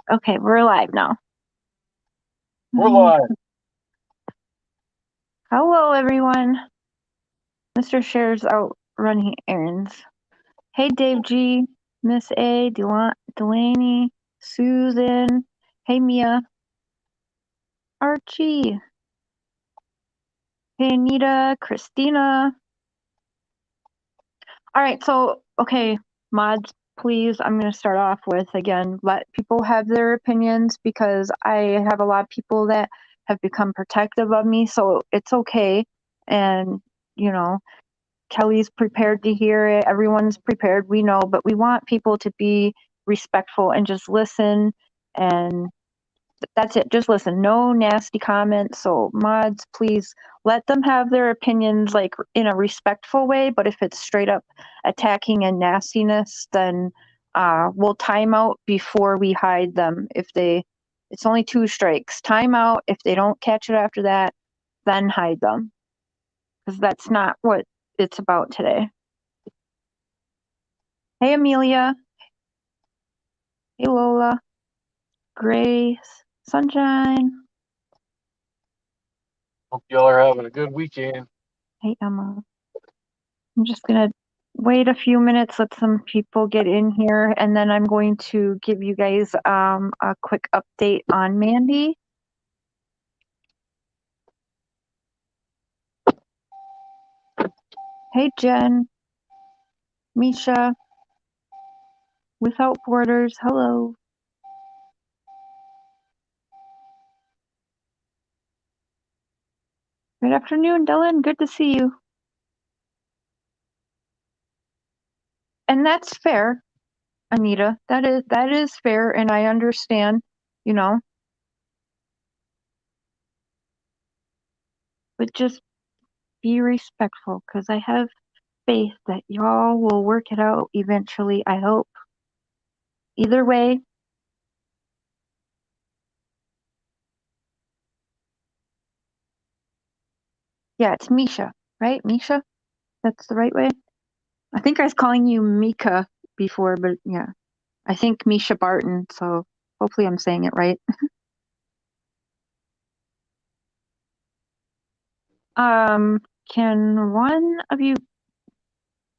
Okay, we're live now. We're live. Hello, everyone. Mr. Share's out running errands. Hey, Dave G, Miss A, Delaney, Susan. Hey, Mia. Archie. Hey, Anita, Christina. All right, so, okay, mods, please, I'm going to start off with, again, let people have their opinions because I have a lot of people that have become protective of me, so it's okay. And, you know, Kelley's prepared to hear it. Everyone's prepared, we know, but we want people to be respectful and just listen. And that's it. Just listen. No nasty comments. So mods, please let them have their opinions like in a respectful way. But if it's straight up attacking and nastiness, then we'll time out before we hide them. It's only 2 strikes. Time out. If they don't catch it after that, then hide them. Because that's not what it's about today. Hey, Amelia. Hey, Lola. Grace. Sunshine. Hope y'all are having a good weekend. Hey, Emma. I'm just going to wait a few minutes, let some people get in here, and then I'm going to give you guys a quick update on Mandi. Hey, Jen. Misha. Without Borders. Hello. Good afternoon, Dylan. Good to see you. And that's fair, Anita. That is fair, and I understand, you know. But just be respectful, because I have faith that y'all will work it out eventually, I hope. Either way, yeah, it's Misha, right? Misha? That's the right way? I think I was calling you Mika before, but yeah. I think Misha Barton, so hopefully I'm saying it right. Can one of you,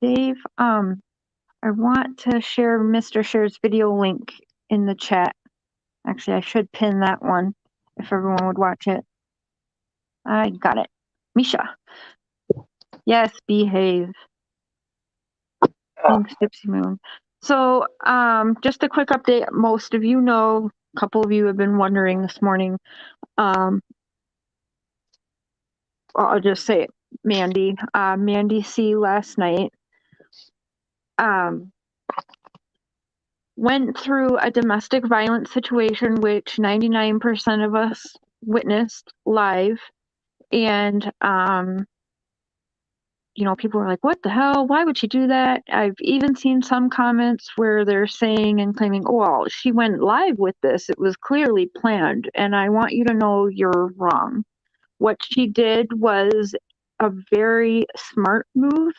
Dave, I want to share Mr. Share's video link in the chat. Actually, I should pin that one if everyone would watch it. I got it. Misha. Yes, behave. Thanks, Gypsy Moon. So, just a quick update. Most of you know, a couple of you have been wondering this morning. I'll just say it, Mandi. Mandi C last night went through a domestic violence situation, which 99% of us witnessed live. And you know, people were like, what the hell? Why would she do that? I've even seen some comments where they're saying and claiming, oh, well, she went live with this. It was clearly planned. And I want you to know you're wrong. What she did was a very smart move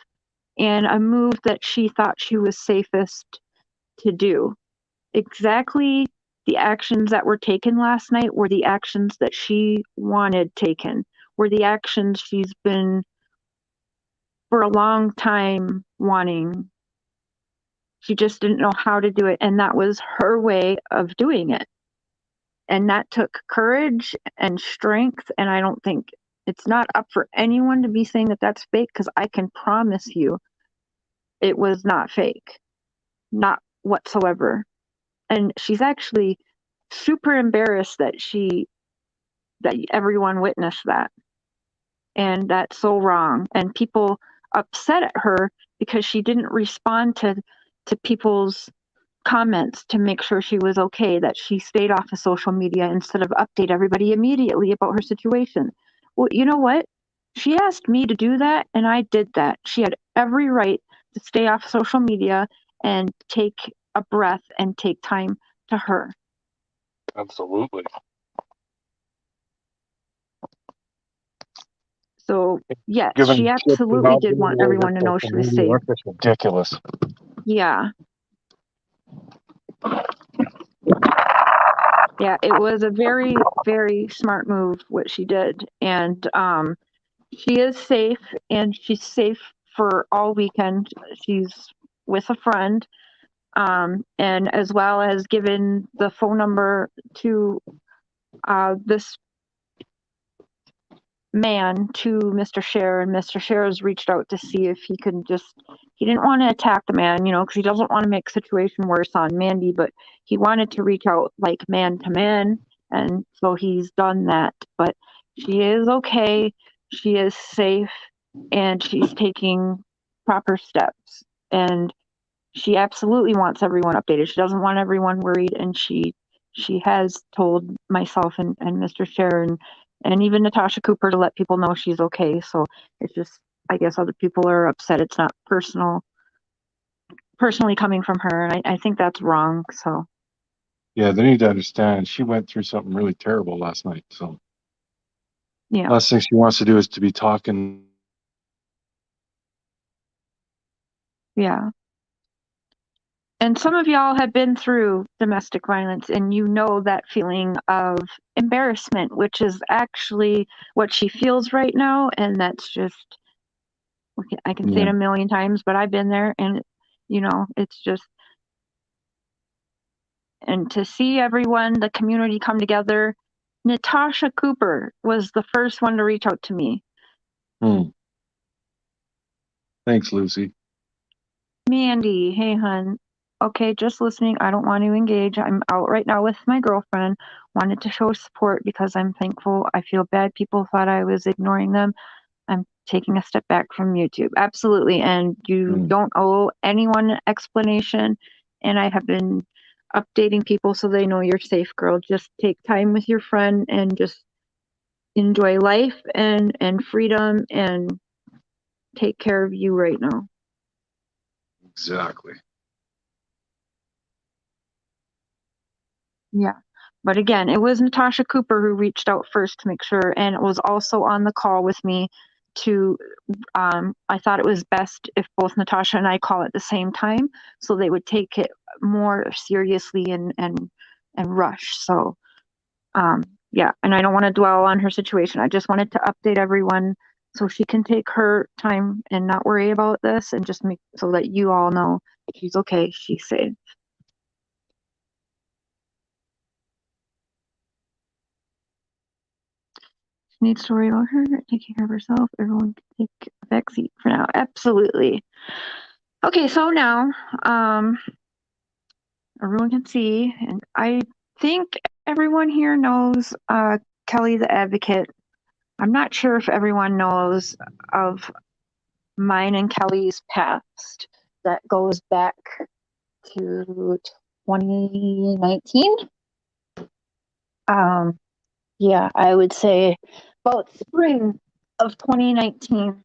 and a move that she thought she was safest to do. Exactly the actions that were taken last night were the actions that she wanted taken, were the actions she's been for a long time wanting. She just didn't know how to do it, and that was her way of doing it. And that took courage and strength, and I don't think it's not up for anyone to be saying that that's fake, because I can promise you it was not fake. Not whatsoever. And she's actually super embarrassed that everyone witnessed that. And that's so wrong. And people upset at her because she didn't respond to people's comments to make sure she was okay, that she stayed off of social media instead of update everybody immediately about her situation. Well, you know what? She asked me to do that, and I did that. She had every right to stay off social media and take a breath and take time to her. Absolutely. So, yes, she absolutely did want everyone to know she was safe. That's ridiculous. Yeah. Yeah, it was a very, very smart move what she did. And she is safe, and she's safe for all weekend. She's with a friend, and as well as given the phone number to this man to Mr. Scher, and Mr. Scher has reached out to see if he can he didn't want to attack the man, because he doesn't want to make situation worse on Mandi, but he wanted to reach out like man to man, and so he's done that. But she is okay, she is safe, and she's taking proper steps, and she absolutely wants everyone updated. She doesn't want everyone worried, and she has told myself and Mr. Sharon and even Natasha Cooper to let people know she's okay. So it's just, I guess other people are upset it's not personally coming from her, and I think that's wrong. So Yeah, they need to understand she went through something really terrible last night. So yeah, last thing she wants to do is to be talking. yeah. And some of y'all have been through domestic violence, and you know that feeling of embarrassment, which is actually what she feels right now. And that's just, I can say it Yeah, a million times, but I've been there, and it's just, and to see everyone, the community come together. Natasha Cooper was the first one to reach out to me. hmm. Thanks, Lucy. Mandi, hey hun. Okay, just listening. I don't want to engage. I'm out right now with my girlfriend. Wanted to show support because I'm thankful. I feel bad people thought I was ignoring them. I'm taking a step back from YouTube. Absolutely. And you Hmm. don't owe anyone an explanation. And I have been updating people so they know you're safe, girl. Just take time with your friend and just enjoy life and freedom, and take care of you right now. Exactly. Yeah. But again, it was Natasha Cooper who reached out first to make sure, and it was also on the call with me to, I thought it was best if both Natasha and I call at the same time so they would take it more seriously and rush. So, um, yeah, and I don't want to dwell on her situation. I just wanted to update everyone so she can take her time and not worry about this, and just make so that you all know she's okay, she's safe. She needs to worry about her, taking care of herself. Everyone can take a back seat for now. Absolutely. Okay, so now everyone can see, and I think everyone here knows Kelley the Advocate. I'm not sure if everyone knows of mine and Kelley's past that goes back to 2019. Um, yeah, I would say about spring of 2019.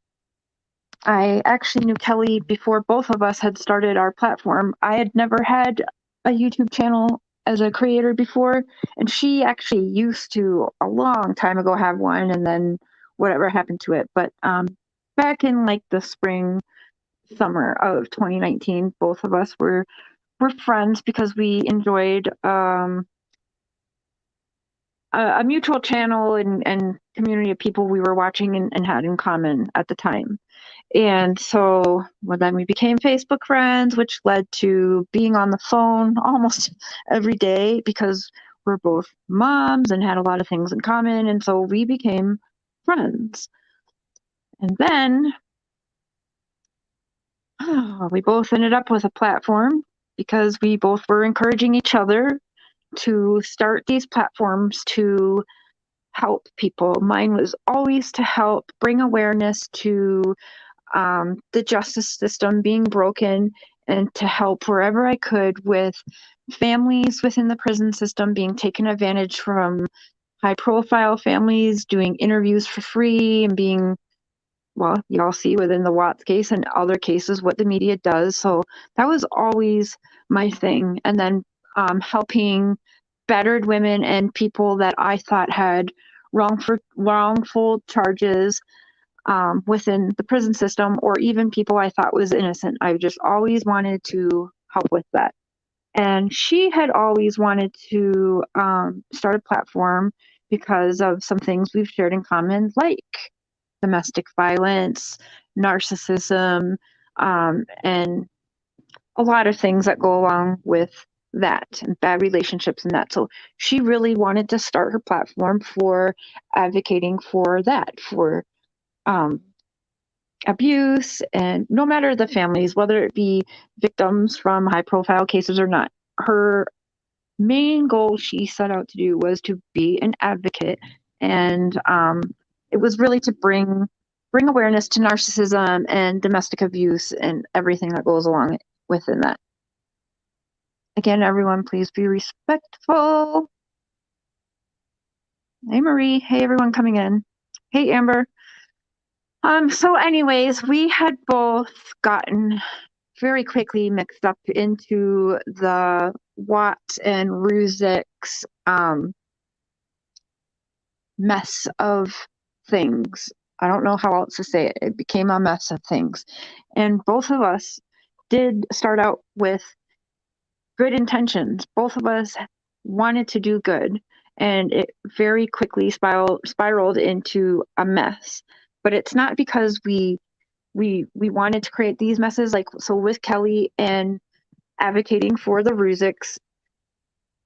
I actually knew Kelley before both of us had started our platform. I had never had a YouTube channel as a creator before, and she actually used to a long time ago have one, and then whatever happened to it. But back in like the spring, summer of 2019, both of us were friends because we enjoyed a mutual channel and community of people we were watching and had in common at the time. And so, well, then we became Facebook friends, which led to being on the phone almost every day because we're both moms and had a lot of things in common. And so we became friends. And then we both ended up with a platform because we both were encouraging each other to start these platforms to help people. Mine was always to help bring awareness to the justice system being broken, and to help wherever I could with families within the prison system being taken advantage from, high profile families doing interviews for free and being, well, y'all see within the Watts case and other cases what the media does. So that was always my thing. And then helping battered women and people that I thought had wrongful charges within the prison system, or even people I thought was innocent. I just always wanted to help with that. And she had always wanted to start a platform because of some things we've shared in common, like domestic violence, narcissism, and a lot of things that go along with that, and bad relationships and that. So she really wanted to start her platform for advocating for that, for um, abuse, and no matter the families, whether it be victims from high profile cases or not. Her main goal she set out to do was to be an advocate, and it was really to bring awareness to narcissism and domestic abuse and everything that goes along within that. Again, everyone, please be respectful. Hey, Marie. Hey, everyone coming in. Hey, Amber. So anyways, we had both gotten very quickly mixed up into the Watt and Ruzik's mess of things. I don't know how else to say it. It became a mess of things. And both of us did start out with good intentions. Both of us wanted to do good, and it very quickly spiraled into a mess. But it's not because we wanted to create these messes. Like, so with Kelley and advocating for the Ruziks,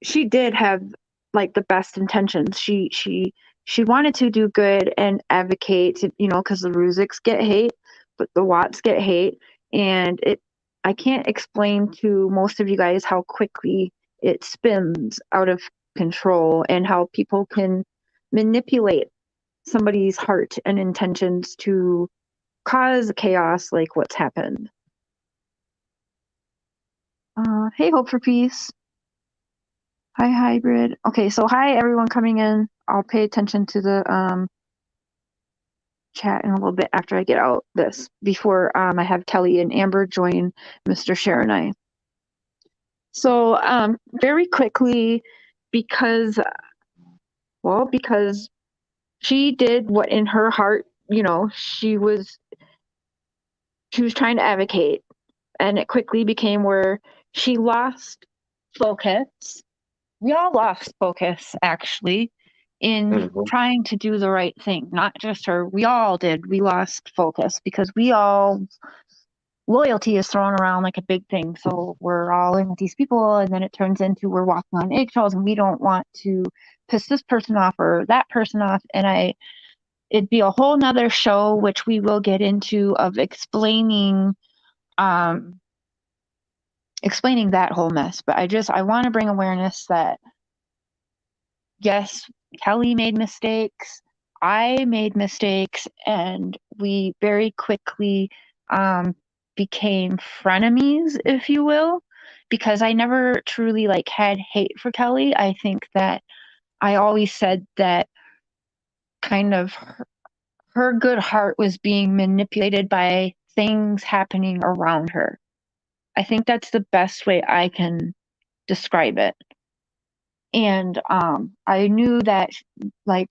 she did have like the best intentions. She wanted to do good and advocate, because the Ruziks get hate, but the Watts get hate, and I can't explain to most of you guys how quickly it spins out of control and how people can manipulate somebody's heart and intentions to cause chaos like what's happened. Hey, Hope for Peace. Hi, Hybrid. Okay, so hi, everyone coming in. I'll pay attention to the chat in a little bit after I get out this, before I have Kelley and Amber join Mr. Share and I. So very quickly, because she did what in her heart, she was trying to advocate, and it quickly became where she lost focus. We all lost focus, actually, in trying to do the right thing. Not just her, we all did. We lost focus because loyalty is thrown around like a big thing. So we're all in with these people, and then it turns into we're walking on eggshells, and we don't want to piss this person off or that person off. And it'd be a whole nother show, which we will get into, of explaining that whole mess. But I want to bring awareness that, yes, Kelley made mistakes, I made mistakes, and we very quickly became frenemies, if you will, because I never truly had hate for Kelley. I think that I always said that kind of her good heart was being manipulated by things happening around her. I think that's the best way I can describe it. And I knew that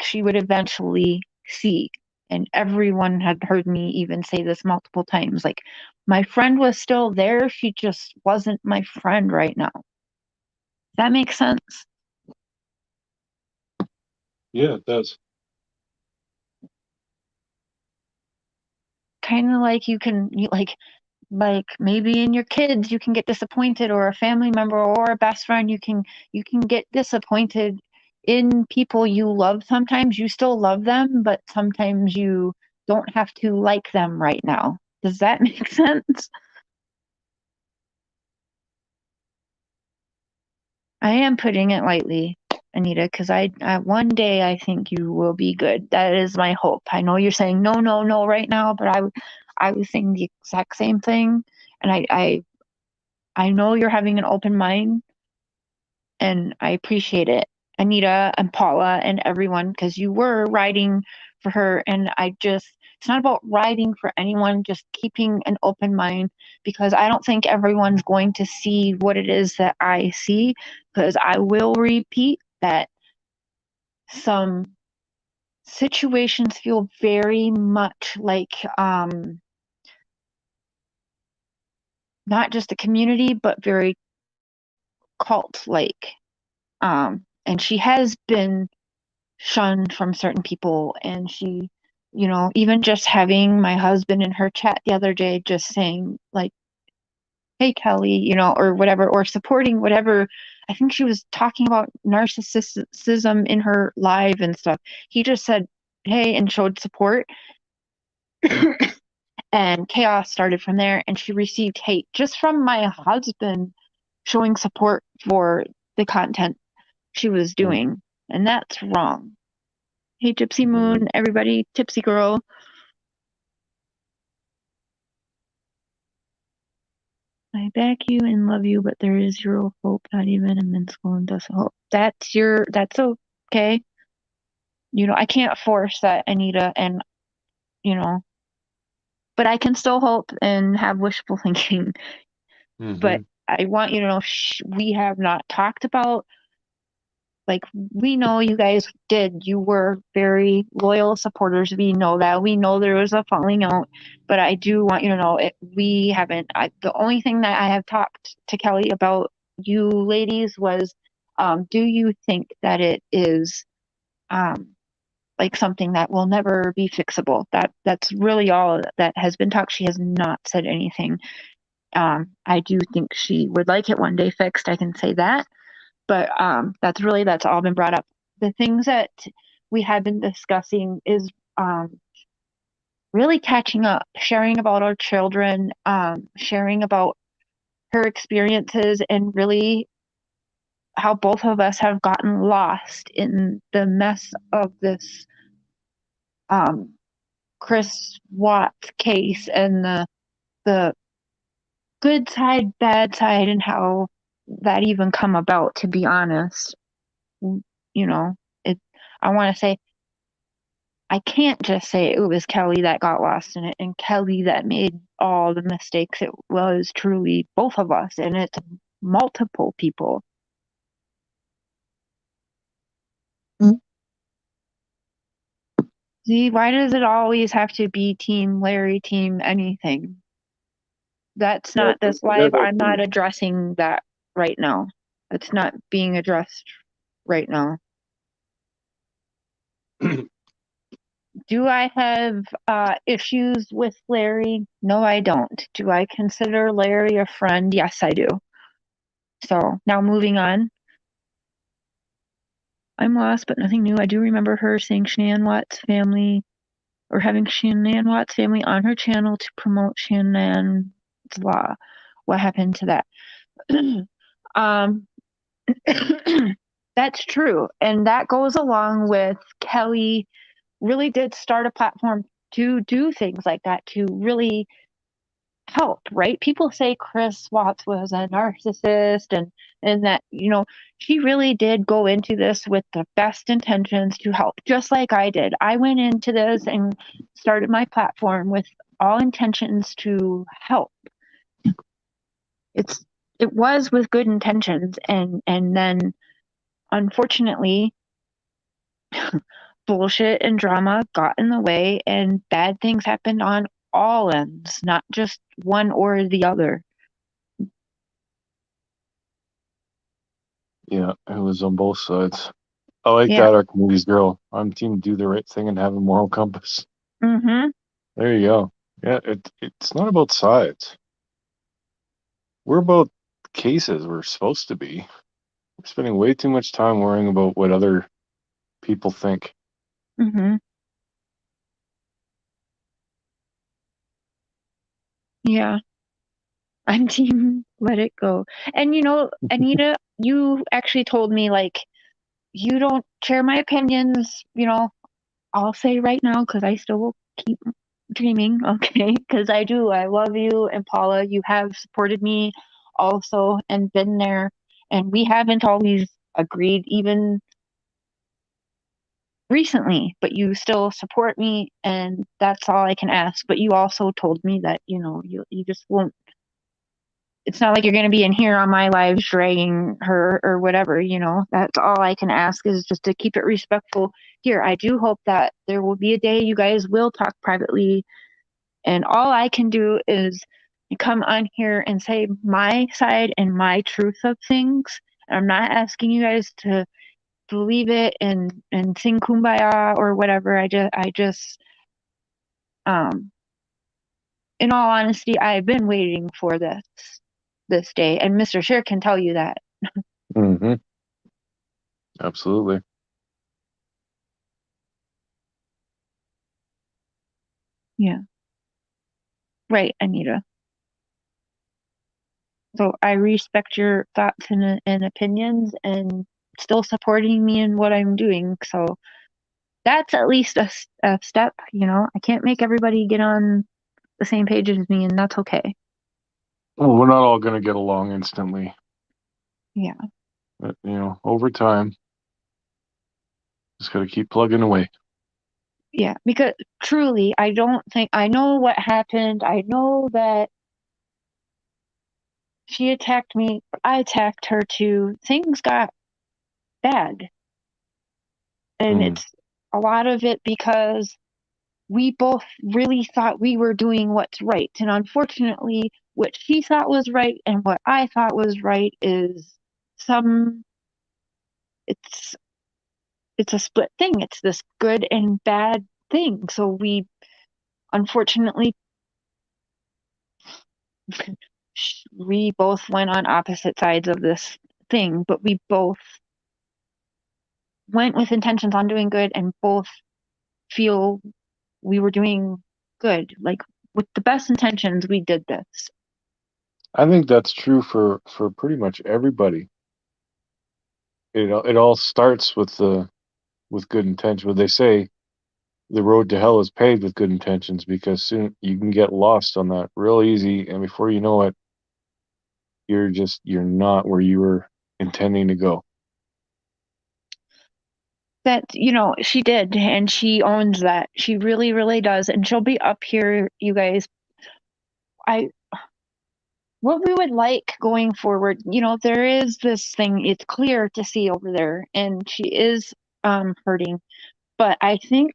she would eventually see, and everyone had heard me even say this multiple times, my friend was still there, she just wasn't my friend right now. That makes sense? Yeah, it does. Kind of like maybe in your kids you can get disappointed, or a family member or a best friend, you can get disappointed in people you love. Sometimes you still love them, but sometimes you don't have to like them right now. Does that make sense? I am putting it lightly, Anita, because I one day I think you will be good. That is my hope. I know you're saying no, no, no right now, but I was saying the exact same thing, and I know you're having an open mind, and I appreciate it, Anita and Paula and everyone, because you were writing for her, and it's not about writing for anyone, just keeping an open mind, because I don't think everyone's going to see what it is that I see, because I will repeat that some situations feel very much like not just a community, but very cult-like. And she has been shunned from certain people, and she, even just having my husband in her chat the other day just saying like, hey Kelley, or whatever, or supporting whatever. I think she was talking about narcissism in her live and stuff. He just said hey and showed support. And chaos started from there, and she received hate just from my husband showing support for the content she was doing, and that's wrong. Hey Gypsy Moon, everybody, Tipsy Girl. I back you and love you, but there is zero hope, not even a minuscule and doesn't hope. That's okay. I can't force that, Anita, and but I can still hope and have wishful thinking. But I want you to know we have not talked about, like, we know you guys did. You were very loyal supporters. We know that. We know there was a falling out, but I do want you to know we haven't. The only thing that I have talked to Kelley about you ladies was, do you think that it is like something that will never be fixable? That's really all that has been talked. She has not said anything. I do think she would like it one day fixed. I can say that. But that's all been brought up. The things that we had been discussing is really catching up, sharing about our children, sharing about her experiences, and really how both of us have gotten lost in the mess of this Chris Watts case, and the good side, bad side, and how that even come about, to be honest. I want to say, I can't just say it was Kelley that got lost in it and Kelley that made all the mistakes. It was truly both of us, and it's multiple people. See, why does it always have to be Team Larry, Team anything? That's not this live. I'm not addressing that right now. It's not being addressed right now. Do I have issues with Larry? No, I don't. Do I consider Larry a friend? Yes, I do. So now moving on. I'm lost, but nothing new. I do remember her saying Shanann Watts family, or having Shanann Watts family on her channel to promote Shannon's law. What happened to that? That's true. And that goes along with Kelley really did start a platform to do things like that, to really help, right? People say Chris Watts was a narcissist, and that, she really did go into this with the best intentions to help, just like I did. I went into this and started my platform with all intentions to help. It was with good intentions, and then unfortunately bullshit and drama got in the way, and bad things happened on all ends, not just one or the other. Yeah, it was on both sides. I like that, Archimedes girl. I'm team do the right thing and have a moral compass. Mm-hmm. There you go. Yeah, it's not about sides. We're about cases. We're supposed to be. We're spending way too much time worrying about what other people think. Mm-hmm. Yeah. I'm team let it go. And Anita, you actually told me, like, you don't share my opinions, I'll say right now, because I still will keep dreaming, okay? Because I do. I love you, and Paula, you have supported me also and been there. And we haven't always agreed, even recently, but you still support me, and that's all I can ask. But you also told me that, you just won't. It's not like you're going to be in here on my lives dragging her or whatever, That's all I can ask, is just to keep it respectful here. I do hope that there will be a day you guys will talk privately, and all I can do is come on here and say my side and my truth of things, I'm not asking you guys to believe it and sing kumbaya or whatever. I just um in all honesty, I've been waiting for this day, and Mr. Scheer can tell you that. Mm-hmm. Absolutely. Yeah. Right, Anita. So I respect your thoughts and opinions and still supporting me in what I'm doing. So that's at least a step, you know. I can't make everybody get on the same page as me, and that's okay. Well, we're not all going to get along instantly, Yeah. but over time, just got to keep plugging away. Yeah. Because truly, I don't think I know what happened. I know that she attacked me. I attacked her too. Things got bad. And Mm. it's a lot of it because we both really thought we were doing what's right. And unfortunately, what she thought was right and what I thought was right is some it's it's a split thing. It's this good and bad thing. So we unfortunately we both went on opposite sides of this thing, but we both went with intentions on doing good and both feel we were doing good. Like with the best intentions, we did this. I think that's true for pretty much everybody. It all starts with good intention. But they say the road to hell is paved with good intentions because soon you can get lost on that real easy, and before you know it, you're not where you were intending to go. That, she did, and she owns that. She really, really does. And she'll be up here, you guys. I What we would like going forward, there is this thing, it's clear to see over there, and she is hurting. But I think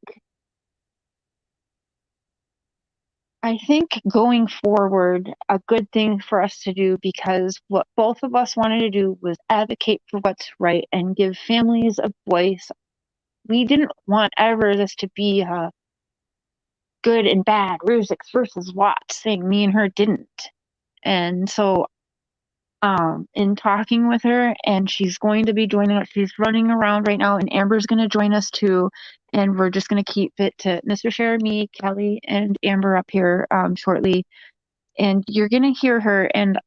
going forward, a good thing for us to do, because what both of us wanted to do was advocate for what's right and give families a voice. We didn't want ever this to be a good and bad, Ruzix versus Watts thing. Me and her didn't. And so, in talking with her, and she's going to be joining us, she's running around right now, and Amber's going to join us too. And we're just going to keep it to Mr. Scheer, me, Kelley, and Amber up here shortly. And you're going to hear her. And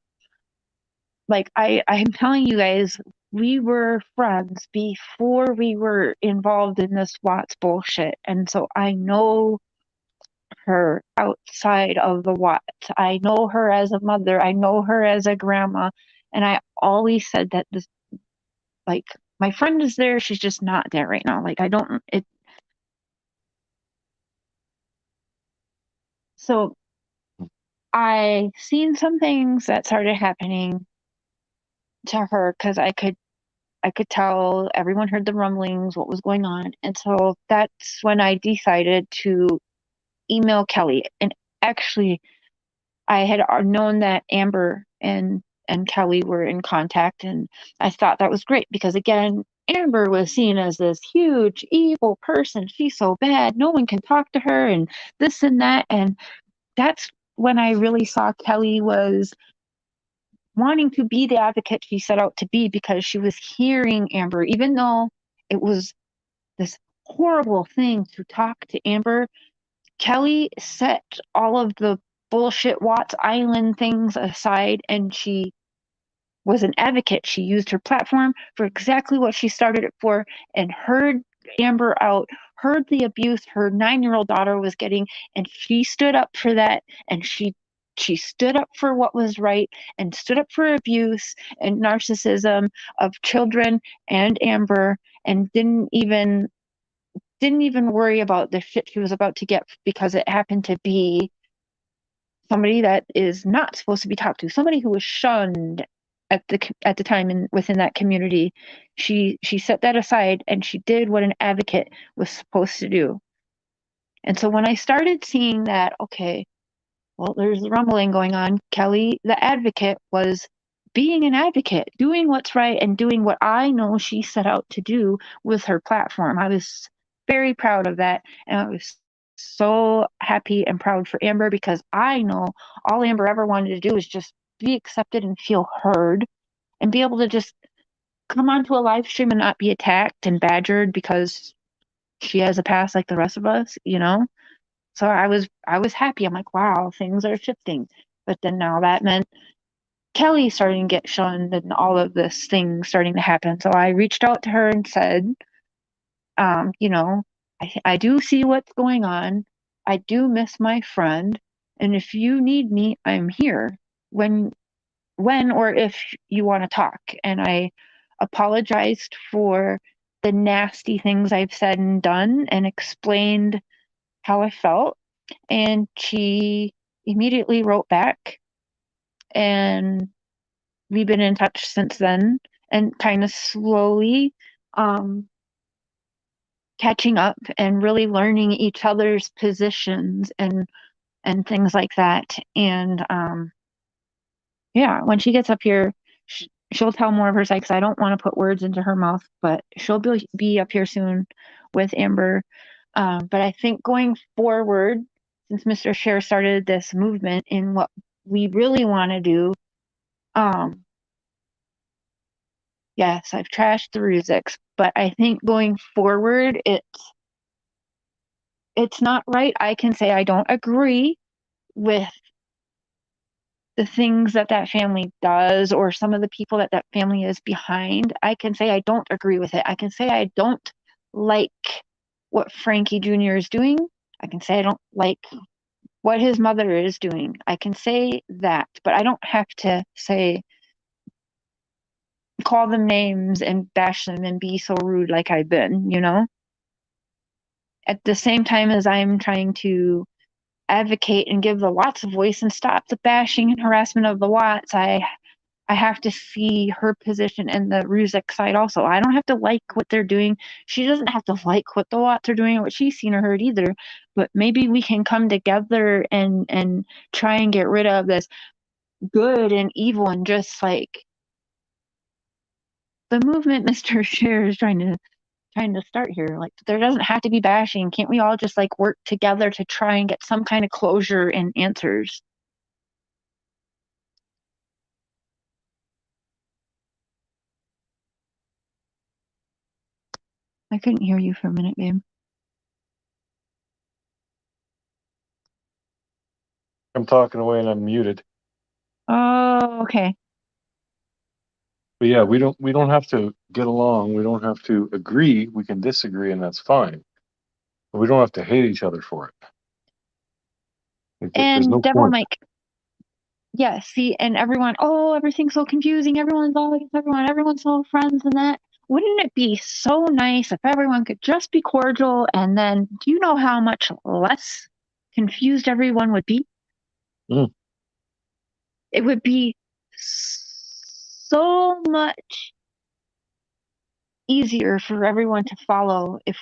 like I'm telling you guys, we were friends before we were involved in this Watts bullshit. And so I know her outside of the what. I know her as a mother. I know her as a grandma. And I always said that this, like, my friend is there. She's just not there right now. Like, I don't, it, so I seen some things that started happening to her because I could tell everyone heard the rumblings, what was going on. And so that's when I decided to email Kelley. And actually, I had known that Amber and Kelley were in contact, and I thought that was great because again, Amber was seen as this huge evil person. She's so bad, no one can talk to her, and this and that. And that's when I really saw Kelley was wanting to be the advocate she set out to be, because she was hearing Amber, even though it was this horrible thing to talk to Amber. Kelley set all of the bullshit Watts Island things aside, and she was an advocate. She used her platform for exactly what she started it for, and heard Amber out, heard the abuse her 9-year-old daughter was getting, and she stood up for that, and she stood up for what was right and stood up for abuse and narcissism of children and Amber, and didn't even worry about the shit she was about to get because it happened to be somebody that is not supposed to be talked to, somebody who was shunned at the time within that community. She set that aside and she did what an advocate was supposed to do. And so when I started seeing that, okay, well, there's the rumbling going on. Kelley, the advocate, was being an advocate, doing what's right, and doing what I know she set out to do with her platform. I was very proud of that, and I was so happy and proud for Amber, because I know all Amber ever wanted to do is just be accepted and feel heard and be able to just come onto a live stream and not be attacked and badgered because she has a past like the rest of us, you know? So I was happy. I'm like, wow, things are shifting. But then now that meant Kelley starting to get shunned and all of this thing starting to happen. So I reached out to her and said, you know, I do see what's going on. I do miss my friend. And if you need me, I'm here when or if you want to talk. And I apologized for the nasty things I've said and done and explained how I felt. And she immediately wrote back, and we've been in touch since then and kind of slowly catching up and really learning each other's positions and things like that. And yeah, when she gets up here, she'll tell more of her side, because I don't want to put words into her mouth, but she'll be up here soon with Amber. But I think going forward, since Mr. Share started this movement in what we really want to do, yes, I've trashed the Ruziks, but I think going forward, it's not right. I can say I don't agree with the things that that family does or some of the people that that family is behind. I can say I don't agree with it. I can say I don't like what Frankie Jr. is doing. I can say I don't like what his mother is doing. I can say that, but I don't have to say, call them names and bash them and be so rude like I've been, you know? At the same time as I'm trying to advocate and give the Watts a voice and stop the bashing and harassment of the Watts, I have to see her position and the Ruzik side also. I don't have to like what they're doing. She doesn't have to like what the Watts are doing or what she's seen or heard either. But maybe we can come together and try and get rid of this good and evil and just like the movement Mr. Share is trying to start here. Like, there doesn't have to be bashing. Can't we all just like work together to try and get some kind of closure and answers? I couldn't hear you for a minute, babe. I'm talking away and I'm muted. Oh, okay. But yeah, we don't have to get along. We don't have to agree. We can disagree, and that's fine. But we don't have to hate each other for it. There's And no Devil point. Mike, yeah, see, and everyone, oh, everything's so confusing. Everyone's all against everyone. Everyone's all friends and that. Wouldn't it be so nice if everyone could just be cordial? And then, do you know how much less confused everyone would be? Mm. It would be so much easier for everyone to follow if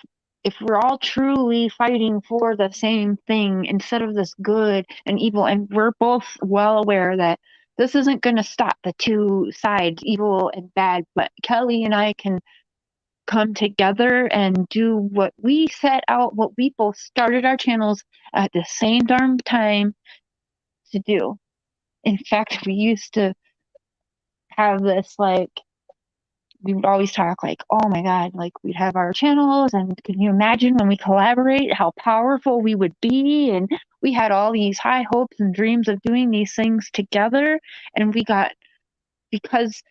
we're all truly fighting for the same thing instead of this good and evil. And we're both well aware that this isn't going to stop the two sides, evil and bad, but Kelley and I can come together and do what we set out, what we both started our channels at the same darn time to do. In fact, we used to have this like, we would always talk like, oh my God, like we'd have our channels, and can you imagine when we collaborate how powerful we would be? And we had all these high hopes and dreams of doing these things together. And we got, because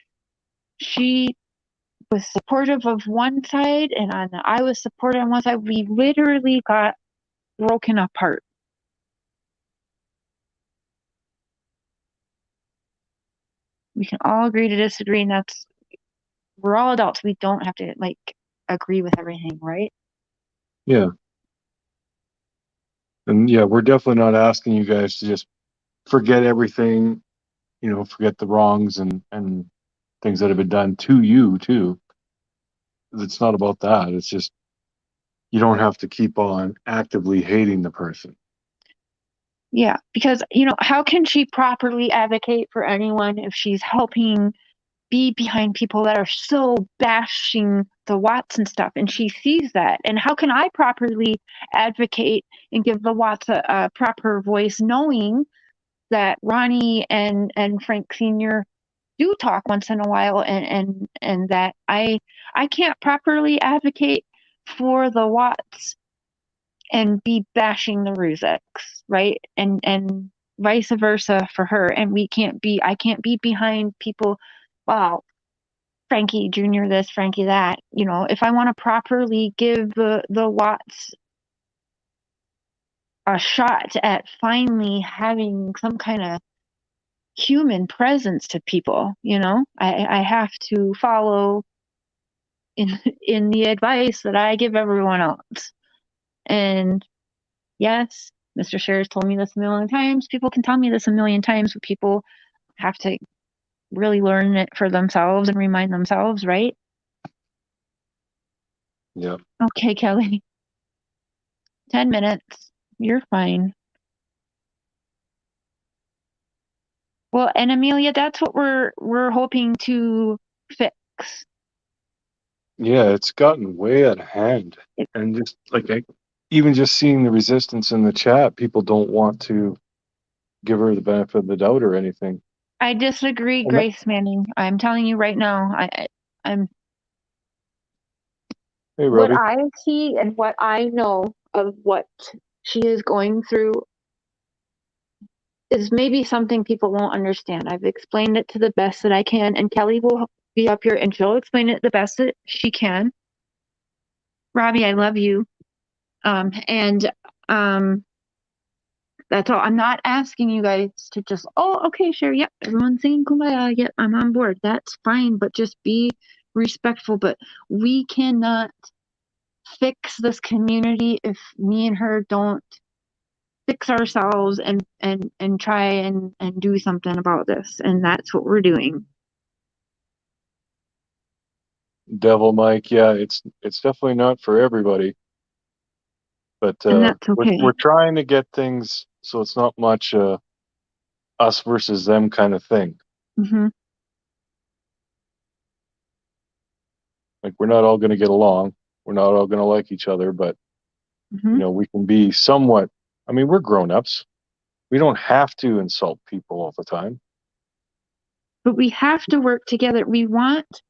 she was supportive of one side and I was supportive on one side, we literally got broken apart. We can all agree to disagree, and we're all adults. We don't have to like agree with everything, right? Yeah. And yeah, we're definitely not asking you guys to just forget everything, forget the wrongs and things that have been done to you too. It's not about that. It's just you don't have to keep on actively hating the person. Yeah, because, how can she properly advocate for anyone if she's helping be behind people that are so bashing the Watts and stuff, and she sees that? And how can I properly advocate and give the Watts a proper voice, knowing that Ronnie and Frank Sr. do talk once in a while, and that I can't properly advocate for the Watts and be bashing the Ruzeks, right? And vice versa for her. And I can't be behind people. Wow, Frankie Jr. this, Frankie that. If I want to properly give the Watts a shot at finally having some kind of human presence to people, I have to follow in in the advice that I give everyone else. And yes, Mr. Sher's told me this a million times. People can tell me this a million times, but people have to really learn it for themselves and remind themselves, right? Yeah. Okay, Kelley. 10 minutes. You're fine. Well, and Amelia, that's what we're hoping to fix. Yeah, it's gotten way out of hand. It, And just like even just seeing the resistance in the chat, people don't want to give her the benefit of the doubt or anything. I disagree, And that, Grace Manning. I'm telling you right now. I'm hey, what Robbie. I see and what I know of what she is going through is maybe something people won't understand. I've explained it to the best that I can, and Kelley will be up here and she'll explain it the best that she can. Robbie, I love you. And that's all. I'm not asking you guys to just, oh, okay, sure, yep, everyone's saying kumbaya, yep, I'm on board. That's fine, but just be respectful. But we cannot fix this community if me and her don't fix ourselves and try and do something about this. And that's what we're doing. Devil Mike, yeah, it's definitely not for everybody, but And that's we're okay. trying to get things so it's not much us versus them kind of thing. Hmm. Like we're not all going to get along, we're not all going to like each other, but Hmm. we can be somewhat. I mean, we're grown-ups. We don't have to insult people all the time. But we have to work together. We want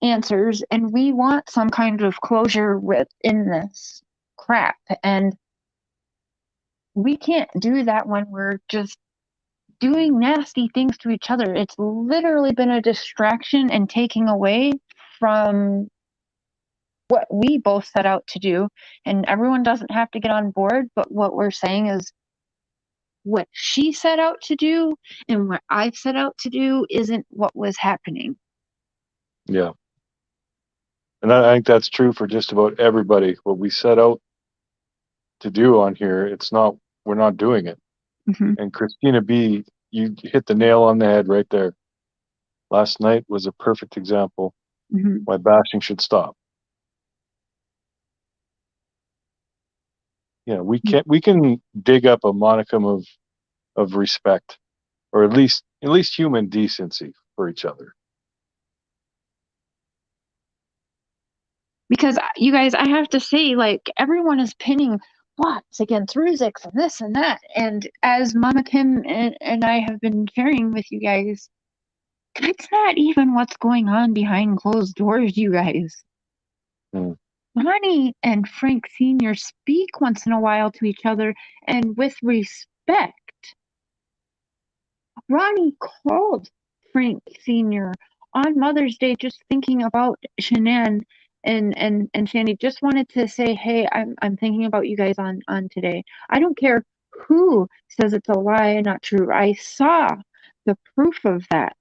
answers and we want some kind of closure within this crap. And we can't do that when we're just doing nasty things to each other. It's literally been a distraction and taking away from what we both set out to do. And everyone doesn't have to get on board, but what we're saying is what she set out to do and what I've set out to do isn't what was happening. Yeah. And I think that's true for just about everybody. What we set out to do on here, we're not doing it. Hmm. And Christina B, you hit the nail on the head right there. Last night was a perfect example Hmm. why bashing should stop. We can dig up a modicum of respect, or at least human decency for each other. Because you guys, I have to say, like, everyone is pinning Watts against Ruzix and this and that. And as Mama Kim and I have been sharing with you guys, that's not even what's going on behind closed doors, you guys. Hmm. Ronnie and Frank Sr. speak once in a while to each other and with respect. Ronnie called Frank Sr. on Mother's Day just thinking about Shanann and Sandy. Just wanted to say, hey, I'm thinking about you guys on today. I don't care who says it's a lie, not true. I saw the proof of that.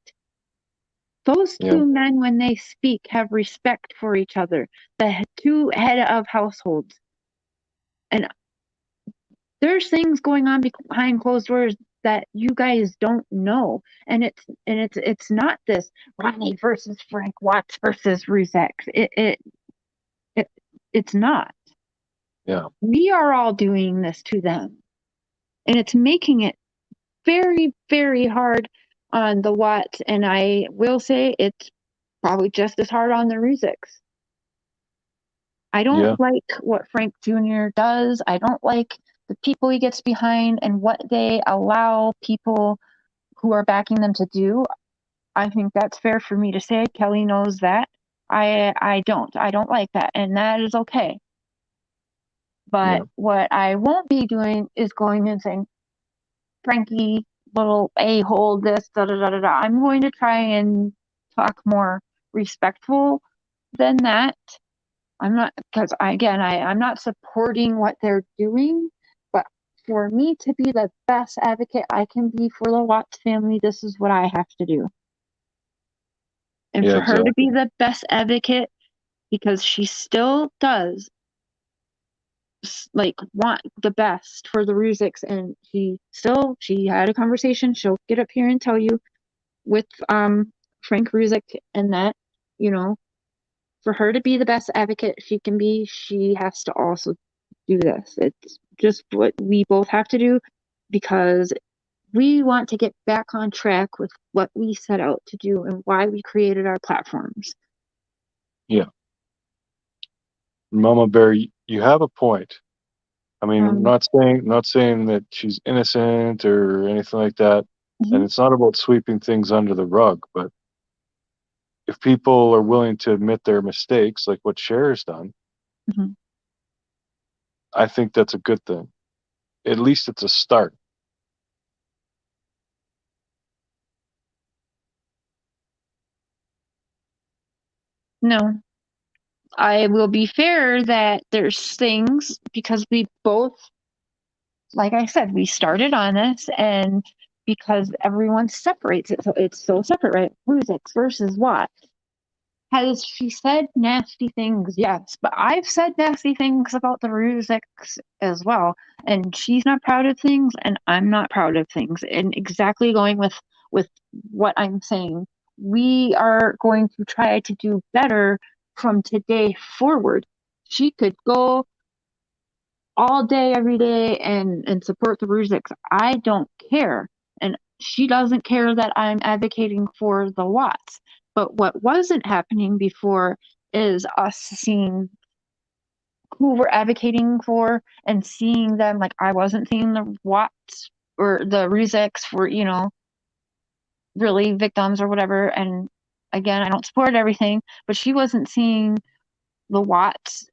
Those Yeah, two men, when they speak, have respect for each other. The two head of households. And there's things going on behind closed doors that you guys don't know. And it's not this Ronnie versus Frank Watts versus Rusex. It's not. yeah, We are all doing this to them. and it's making it very, very hard on the Watts, and I will say it's probably just as hard on the Ruziks. I don't Yeah, like what Frank Jr. does. I don't like the people he gets behind and what they allow people who are backing them to do. I think that's fair for me to say. Kelley knows that. I don't. I don't like that, and that is okay. But yeah, what I won't be doing is going and saying, Frankie, little a-hole, this, da da da da da. I'm going to try and talk more respectful than that. I'm not, because I'm not supporting what they're doing, but for me to be the best advocate I can be for the Watts family, this is what I have to do. And yeah, for her to exactly. be the best advocate, because she still does like want the best for the Ruziks, and she had a conversation. She'll get up here and tell you with Frank Ruzick, and that you know for her to be the best advocate she can be, she has to also do this. It's just what we both have to do because we want to get back on track with what we set out to do and why we created our platforms. Yeah, Mama Bear, you have a point. I mean, Um, not saying that she's innocent or anything like that, and mhm, it's not about sweeping things under the rug. But if people are willing to admit their mistakes, like what Cher has done, mhm. I think that's a good thing. At least it's a start. No, I will be fair that there's things because we both, like I said, we started on this and because everyone separates it. So it's so separate, right? Music versus what? Has she said nasty things? Yes, but I've said nasty things about the Ruziks as well. And she's not proud of things, and I'm not proud of things. And exactly going with what I'm saying, we are going to try to do better from today forward. She could go all day, every day, and support the Ruziks. I don't care, and she doesn't care that I'm advocating for the Watts. But what wasn't happening before is us seeing who we're advocating for and seeing them like I wasn't seeing the Watts or the Ruziks for, really victims or whatever. And again, I don't support everything, but she wasn't seeing the Watts.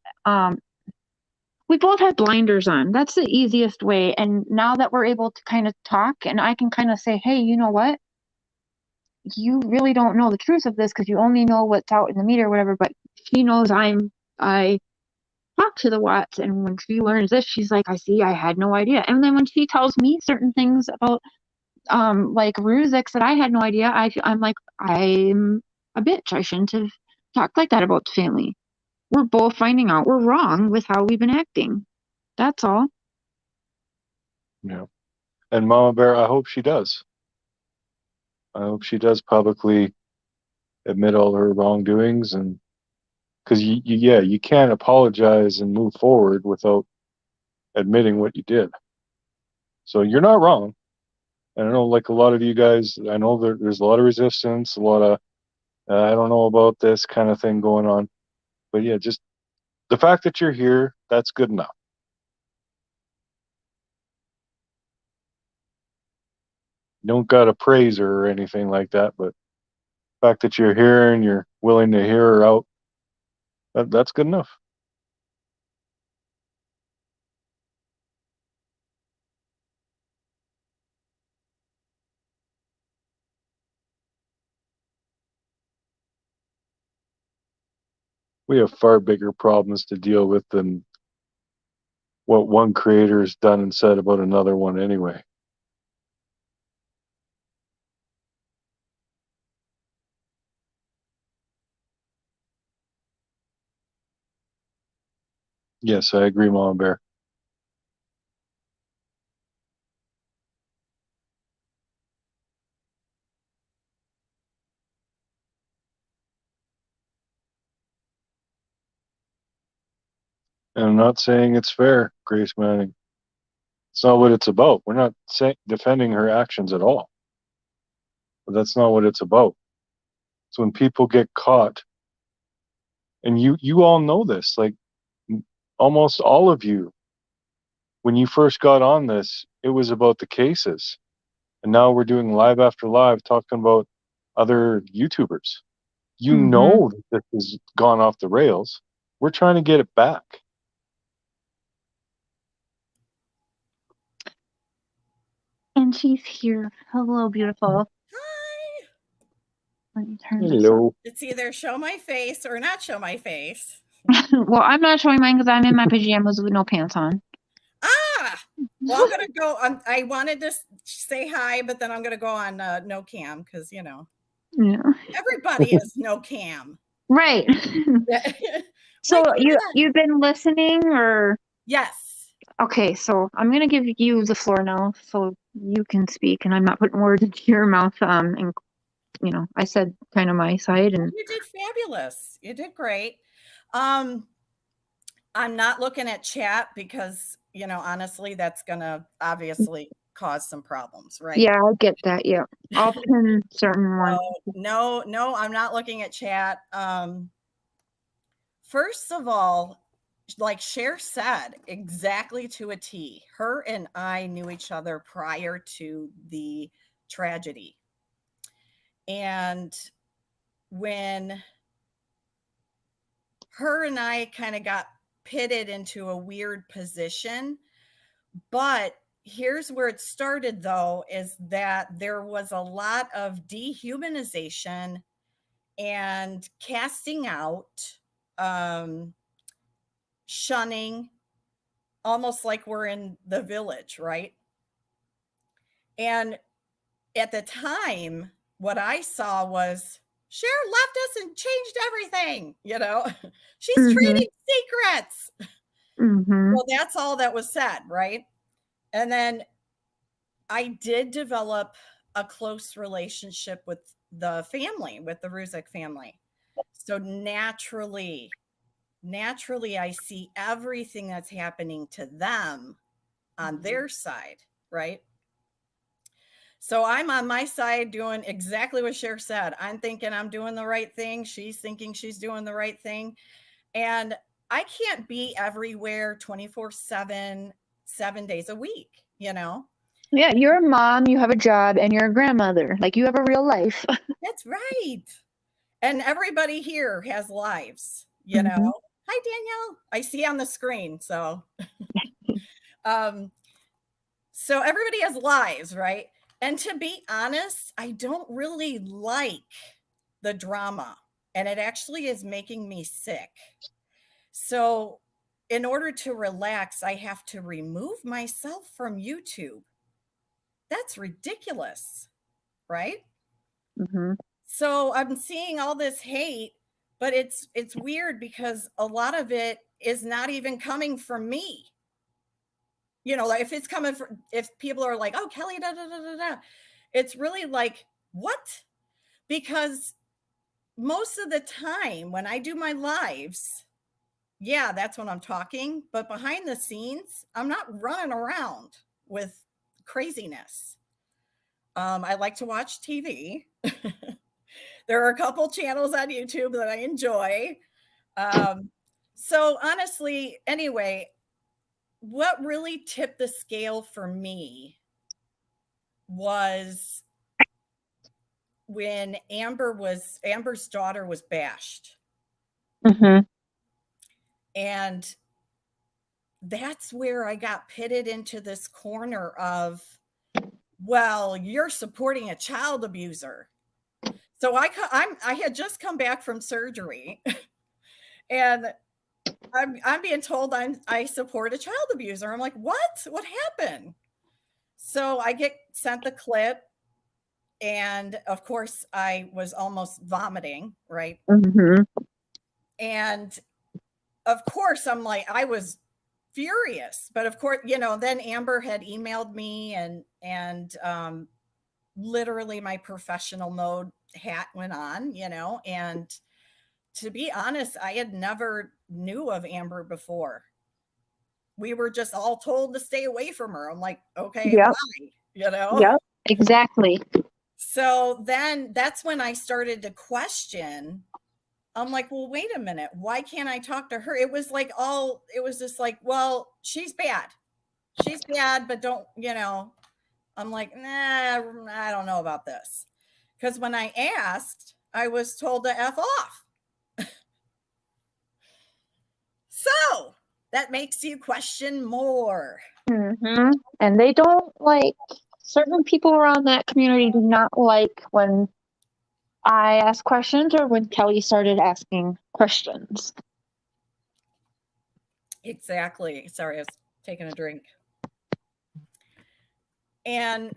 We both had blinders on. That's the easiest way. And now that we're able to kind of talk and I can kind of say, hey, you know what? You really don't know the truth of this because you only know what's out in the media or whatever, but she knows I talk to the Watts, and when she learns this, she's like, I see, I had no idea. And then when she tells me certain things about like Ruzix that I had no idea, I'm like, I'm a bitch. I shouldn't have talked like that about the family. We're both finding out we're wrong with how we've been acting. That's all. Yeah. And Mama Bear, I hope she does. I hope she does publicly admit all her wrongdoings, and because yeah, you can't apologize and move forward without admitting what you did. So you're not wrong. And I know, like a lot of you guys, I know there's a lot of resistance, a lot of I don't know about this kind of thing going on. But yeah, just the fact that you're here, that's good enough. You don't got to praise her or anything like that, but the fact that you're here and you're willing to hear her out, that's good enough. We have far bigger problems to deal with than what one creator has done and said about another one anyway. Yes, I agree, Mama Bear. And I'm not saying it's fair, Grace Manning. It's not what it's about. We're not defending her actions at all. But that's not what it's about. So when people get caught, and you all know this, like almost all of you, when you first got on this, it was about the cases. And now we're doing live after live talking about other YouTubers. You Mm-hmm. know that this has gone off the rails. We're trying to get it back. And she's here. Hello, beautiful. Hi. Let me turn this Hello. It's either show my face or not show my face. up. Well, I'm not showing mine because I'm in my pajamas with no pants on. Ah, well, I'm gonna go. I wanted to say hi, but then I'm gonna go on no cam because Yeah. everybody is no cam. Right. So Like, you've been listening, or yes. okay? So I'm gonna give you the floor now, so you can speak, and I'm not putting words into your mouth. And I said kind of my side, and You did fabulous. You did great. Um, I'm not looking at chat because honestly, that's gonna obviously cause some problems, right? yeah, I get that. Yeah, I'll pin certain ones. No, I'm not looking at chat. First of all, like Cher said, exactly to a T. Her and I knew each other prior to the tragedy. And when her and I kind of got pitted into a weird position, but here's where it started though, is that there was a lot of dehumanization and casting out, shunning, almost like we're in the village, right? And at the time, what I saw was Cher left us and changed everything, She's Mm-hmm. trading secrets. Mm-hmm. Well, that's all that was said, right? And then I did develop a close relationship with the family, with the Ruzek family. So naturally, I see everything that's happening to them on their side, right? So I'm on my side doing exactly what Cher said. I'm thinking I'm doing the right thing. She's thinking she's doing the right thing. And I can't be everywhere 24/7, 7 days a week, Yeah, you're a mom, you have a job, and you're a grandmother. Like you have a real life. That's right. And everybody here has lives, Mm-hmm. Hi, Danielle. I see on the screen. Um, so everybody has lives, right? And to be honest, I don't really like the drama, and it actually is making me sick. So, in order to relax, I have to remove myself from YouTube. That's ridiculous, right? Mm-hmm. So, I'm seeing all this hate, but it's weird because a lot of it is not even coming from me. Like if it's coming from, if people are like, "Oh, Kelley, da da da da da," it's really like, what? Because most of the time when I do my lives, yeah, that's when I'm talking. But behind the scenes, I'm not running around with craziness. I like to watch TV. There are a couple channels on YouTube that I enjoy. So honestly, anyway, what really tipped the scale for me was when Amber's daughter was bashed. Mm-hmm. And that's where I got pitted into this corner of, well, you're supporting a child abuser. So I had just come back from surgery, and I'm being told I support a child abuser. I'm like, what? What happened? So I get sent the clip, and of course I was almost vomiting, right? Mm-hmm. And of course I'm like, I was furious, but of course, then Amber had emailed me, and literally my professional mode hat went on, and to be honest, I had never knew of Amber before. we were just all told to stay away from her. I'm like, okay, Yep. why? You know? Yep. Exactly. So then that's when I started to question. I'm like, well, wait a minute. Why can't I talk to her? It was just like, well, she's bad. She's bad, but don't, I'm like, nah, I don't know about this. Because when I asked, I was told to F off. So that makes you question more. Mm-hmm. And they don't like, certain people around that community do not like when I ask questions or when Kelley started asking questions. Exactly. Sorry, I was taking a drink. And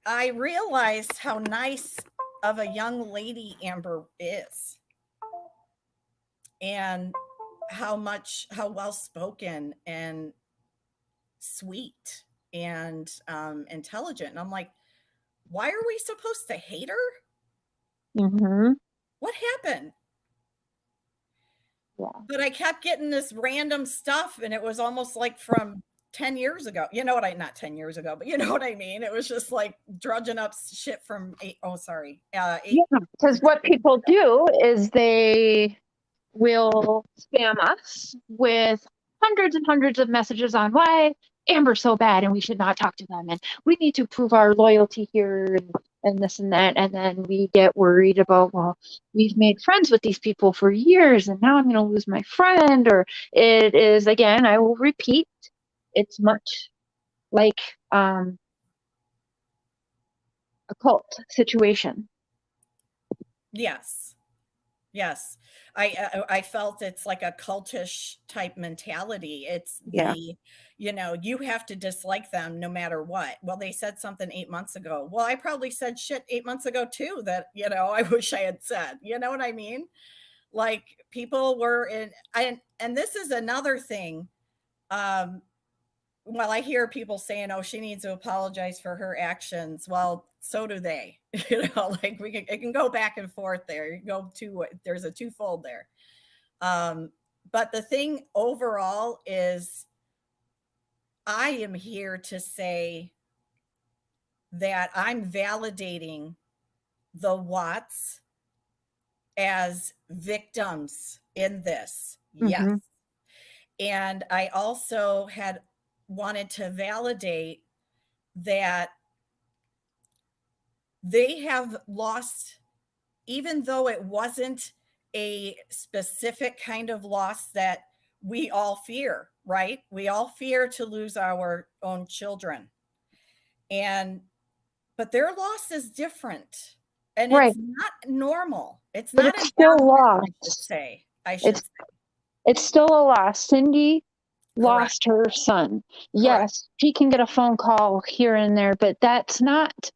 I realized how nice of a young lady Amber is, and how well spoken and sweet and intelligent. And I'm like, why are we supposed to hate her? Mm-hmm. What happened? Yeah. But I kept getting this random stuff, and it was almost like from 10 years ago. You know what not 10 years ago, but you know what I mean? It was just like drudging up shit from eight. Yeah, because what people do is they will spam us with hundreds and hundreds of messages on why Amber's so bad and we should not talk to them. And we need to prove our loyalty here and this and that. And then we get worried about, well, we've made friends with these people for years and now I'm going to lose my friend. Or it is, again, I will repeat, it's much like a cult situation. Yes. Yes. I felt it's like a cultish type mentality. It's Yeah. you have to dislike them no matter what. Well, they said something 8 months ago. Well, I probably said shit 8 months ago too that, I wish I had said. You know what I mean? Like people were and this is another thing. Well, I hear people saying, "Oh, she needs to apologize for her actions." Well, so do they. Like it can go back and forth there. You go there's a twofold there. But the thing overall is, I am here to say that I'm validating the Watts as victims in this. Yes. Mm-hmm. And I also had wanted to validate that they have lost, even though it wasn't a specific kind of loss that we all fear, right? We all fear to lose our own children. But their loss is different. And Right. it's not normal. It's but not it's a still death, lost. I should say. It's still a loss. Cindy Correct. lost her son. Yes, she can get a phone call here and there, but that's not.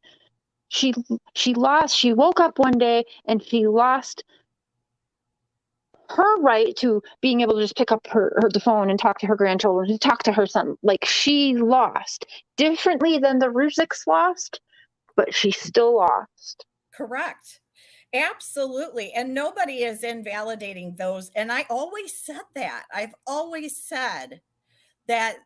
She woke up one day and she lost her right to being able to just pick up the phone and talk to her grandchildren, to talk to her son. Like, she lost differently than the Ruziks lost, but she still lost. Correct. Absolutely. And nobody is invalidating those. And I always said that. I've always said that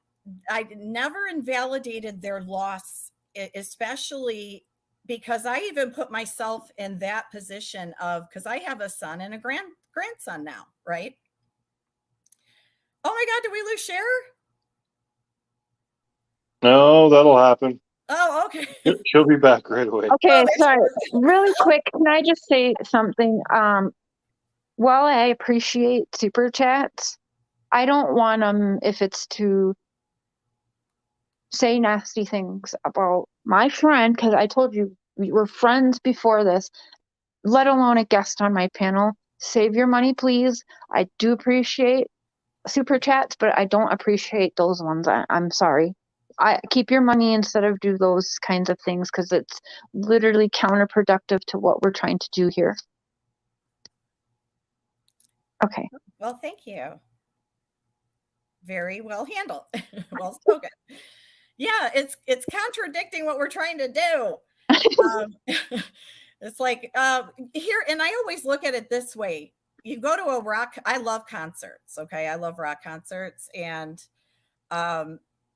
I never invalidated their loss, especially because I even put myself in that position of, because I have a son and a grandson now, right? Oh my God, did we lose Cher? No, that'll happen. Oh, okay. She'll be back right away. Okay, sorry. Really quick, can I just say something? While I appreciate super chats, I don't want them if it's to say nasty things about my friend, because I told you we were friends before this, let alone a guest on my panel. Save your money, please. I do appreciate super chats, but I don't appreciate those ones. I'm sorry. I keep your money instead of do those kinds of things, because it's literally counterproductive to what we're trying to do here. Okay. Well, thank you. Very well handled. Well spoken. Yeah, it's contradicting what we're trying to do. It's like here, and I always look at it this way. you go to a rock, I love concerts. Okay. I love rock concerts, and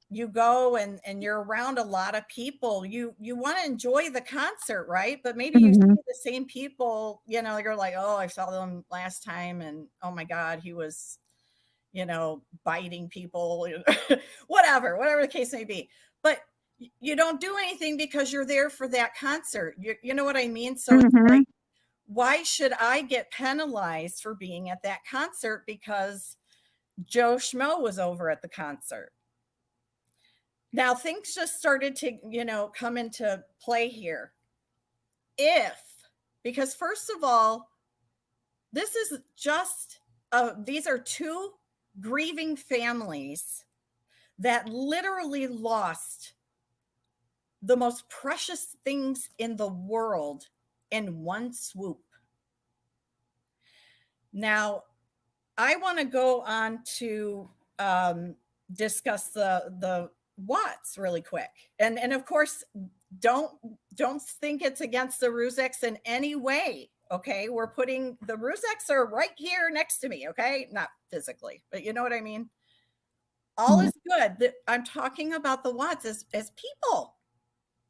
you go and you're around a lot of people. You want to enjoy the concert, right? But maybe you see the same people, you know, you're like, oh, I saw them last time, and oh my God, he was, you know, biting people, whatever the case may be. But you don't do anything because you're there for that concert. You know what I mean? So it's like, why should I get penalized for being at that concert because Joe Schmo was over at the concert? Now things just started to, you know, come into play here. Because first of all, this is just, these are two grieving families that literally lost the most precious things in the world in one swoop. Now, I want to go on to discuss the Watts really quick. And of course, don't think it's against the Ruzeks in any way. Okay, we're putting the Ruzeks are right here next to me. Okay, not physically, but you know what I mean. All is good. I'm talking about the Watts as people.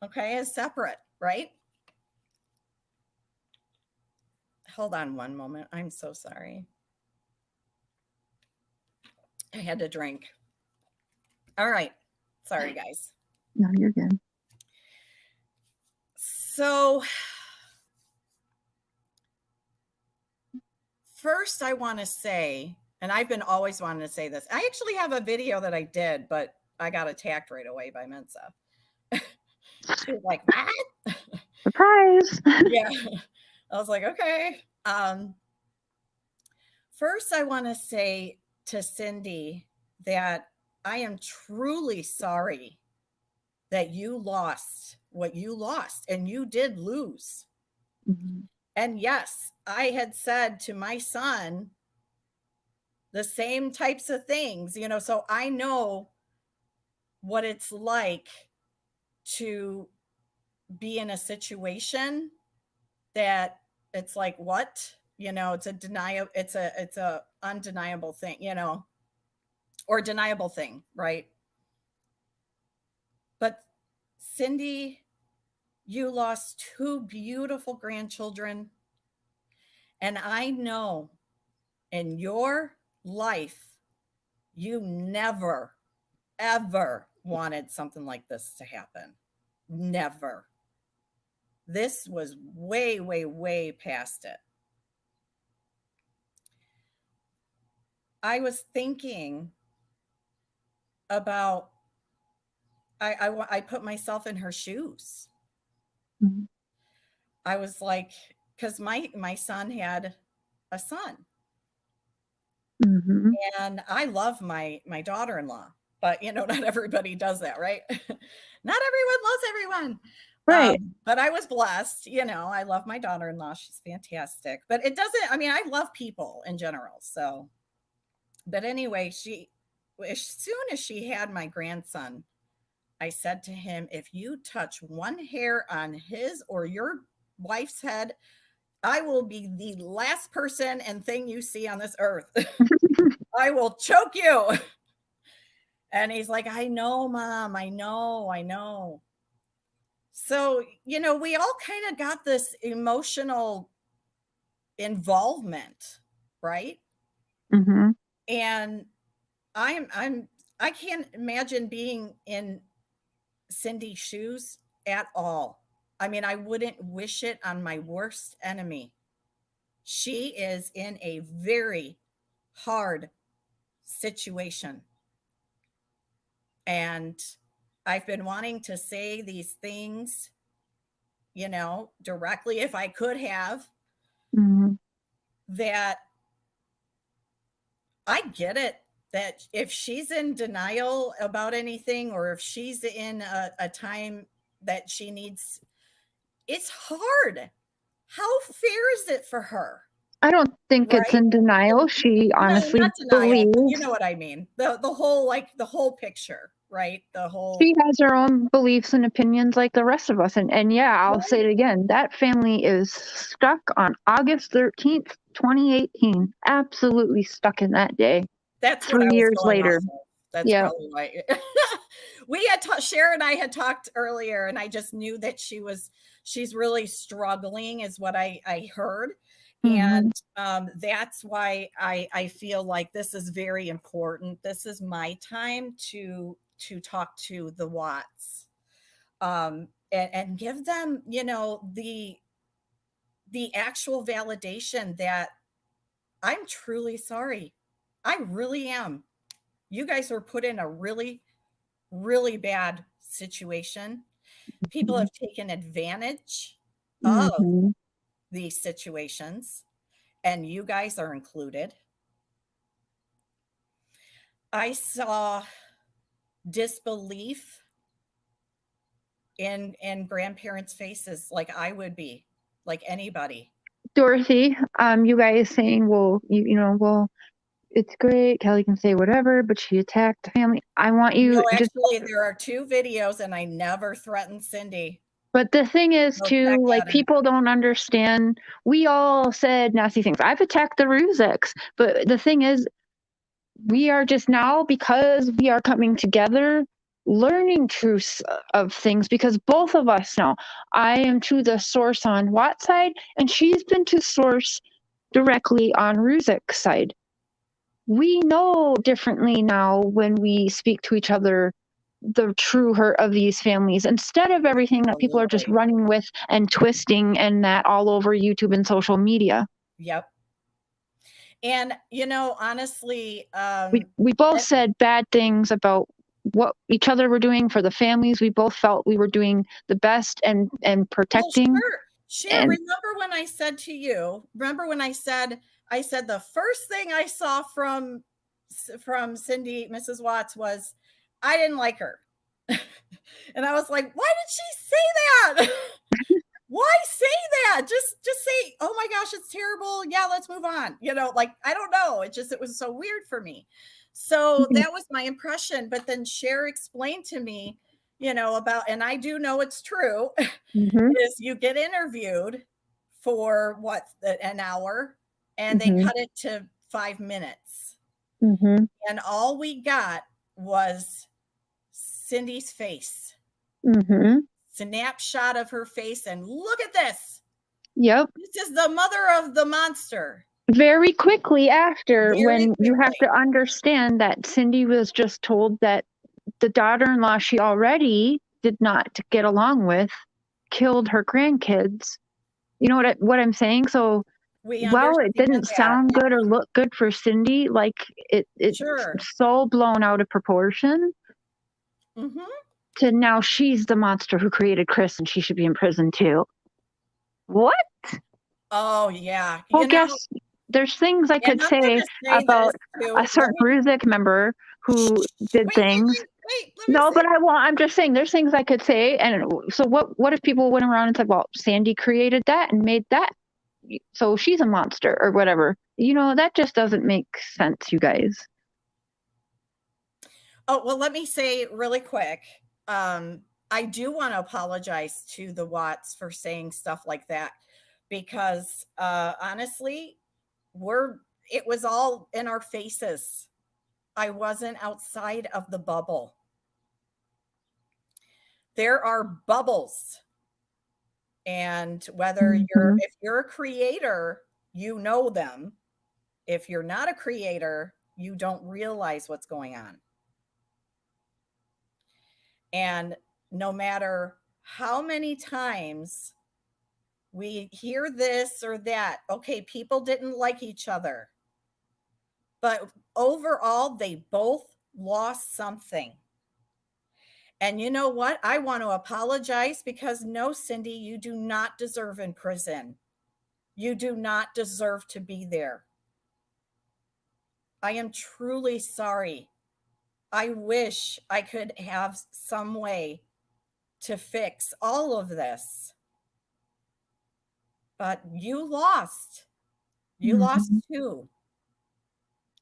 Okay, as separate, right? Hold on one moment. I'm so sorry. I had to drink. All right. Sorry, guys. No, you're good. So first I want to say, and I've been always wanting to say this. I actually have a video that I did, but I got attacked right away by Mensa. She was like, what? Surprise. Yeah. I was like, okay. First I want to say to Cindy that I am truly sorry that you lost what you lost, and you did lose. And yes, I had said to my son the same types of things, you know, so I know what it's like to be in a situation that it's like, what, you know, it's a undeniable thing, you know, or deniable thing, right? But Cindy, you lost two beautiful grandchildren, and I know in your life you never ever wanted something like this to happen. Never. This was way, way, way past it. I was thinking about, I put myself in her shoes. I was like, because my son had a son. And I love my daughter-in-law, but you know, not everybody does that, right? Not everyone loves everyone. Right. But I was blessed, you know, I love my daughter-in-law. She's fantastic, but it doesn't, I mean, I love people in general. So, but anyway, as soon as she had my grandson, I said to him, if you touch one hair on his or your wife's head, I will be the last person and thing you see on this earth. I will choke you. And he's like, I know, Mom, I know. So, you know, we all kind of got this emotional involvement, right? And I can't imagine being in Cindy's shoes at all. I mean, I wouldn't wish it on my worst enemy. She is in a very hard situation. And I've been wanting to say these things, you know, directly if I could have, that I get it, that if she's in denial about anything, or if she's in a time that she needs, it's hard. How fair is it for her? I don't think it's in denial. She honestly not denial, believes. you know what I mean. The whole picture, right? The whole She has her own beliefs and opinions like the rest of us. And yeah, I'll say it again. That family is stuck on August 13th, 2018. Absolutely stuck in that day. That's what 3 I was years going later. off of. That's Yeah. probably why. We had Cher and I had talked earlier, and I just knew that she's really struggling, is what I heard. Mhm. And that's why I feel like this is very important. This is my time to talk to the Watts, and give them, the actual validation that I'm truly sorry. I really am. You guys were put in a really, really bad situation. People have taken advantage of Mhm. these situations, and you guys are included. I saw disbelief in grandparents' faces, like I would be, like anybody. Dorothy, you guys saying, well, well, it's great. Kelley can say whatever, but she attacked the family. I want you No, just. actually, there are 2 videos, and I never threatened Cindy. But the thing is, Go too, check like at her. people don't understand. We all said nasty things. I've attacked the Ruziks, but the thing is, we are just now, because we are coming together, learning truths of things, because both of us know. I am to the source on Watt's side, and she's been to source directly on Ruzik's side. We know differently now when we speak to each other the true hurt of these families, instead of everything that people are just Absolutely. running with and twisting and that all over YouTube and social media. Yep. And honestly, We both said bad things about what each other were doing for the families. We both felt we were doing the best and protecting. Well, Cher, And remember when I said to you, I said the first thing I saw from Cindy, Mrs. Watts, was I didn't like her. And I was like, why did she say that? Why say that? Just say, oh my gosh, it's terrible. Yeah, let's move on. Like, I don't know. It was so weird for me. So that was my impression. But then Cher explained to me, about, and I do know it's true, is you get interviewed for what, an hour, and they cut it to 5 minutes. And all we got was Cindy's face. Snapshot of her face, and look at this. Yep. This is the mother of the monster. Very quickly after, when you have to understand that Cindy was just told that the daughter-in-law she already did not get along with killed her grandkids. You know what I'm saying? So, well, it didn't sound good or look good for Cindy. Like it's so blown out of proportion. To now she's the monster who created Chris, and she should be in prison too. What? Oh yeah. Well, guess there's things I could say about a certain Ruzik member who did things. No, but I'm just saying there's things I could say. And so what if people went around and said, well, Sandy created that and made that, so she's a monster or whatever? That just doesn't make sense, you guys. Oh, well, let me say really quick. I do want to apologize to the Watts for saying stuff like that, because honestly, it was all in our faces. I wasn't outside of the bubble. There are bubbles. And whether if you're a creator, you know them. If you're not a creator, you don't realize what's going on. And no matter how many times we hear this or that, okay, people didn't like each other, but overall, they both lost something. And you know what? I want to apologize, because no, Cindy, you do not deserve in prison. You do not deserve to be there. I am truly sorry. I wish I could have some way to fix all of this. But you lost. You lost too.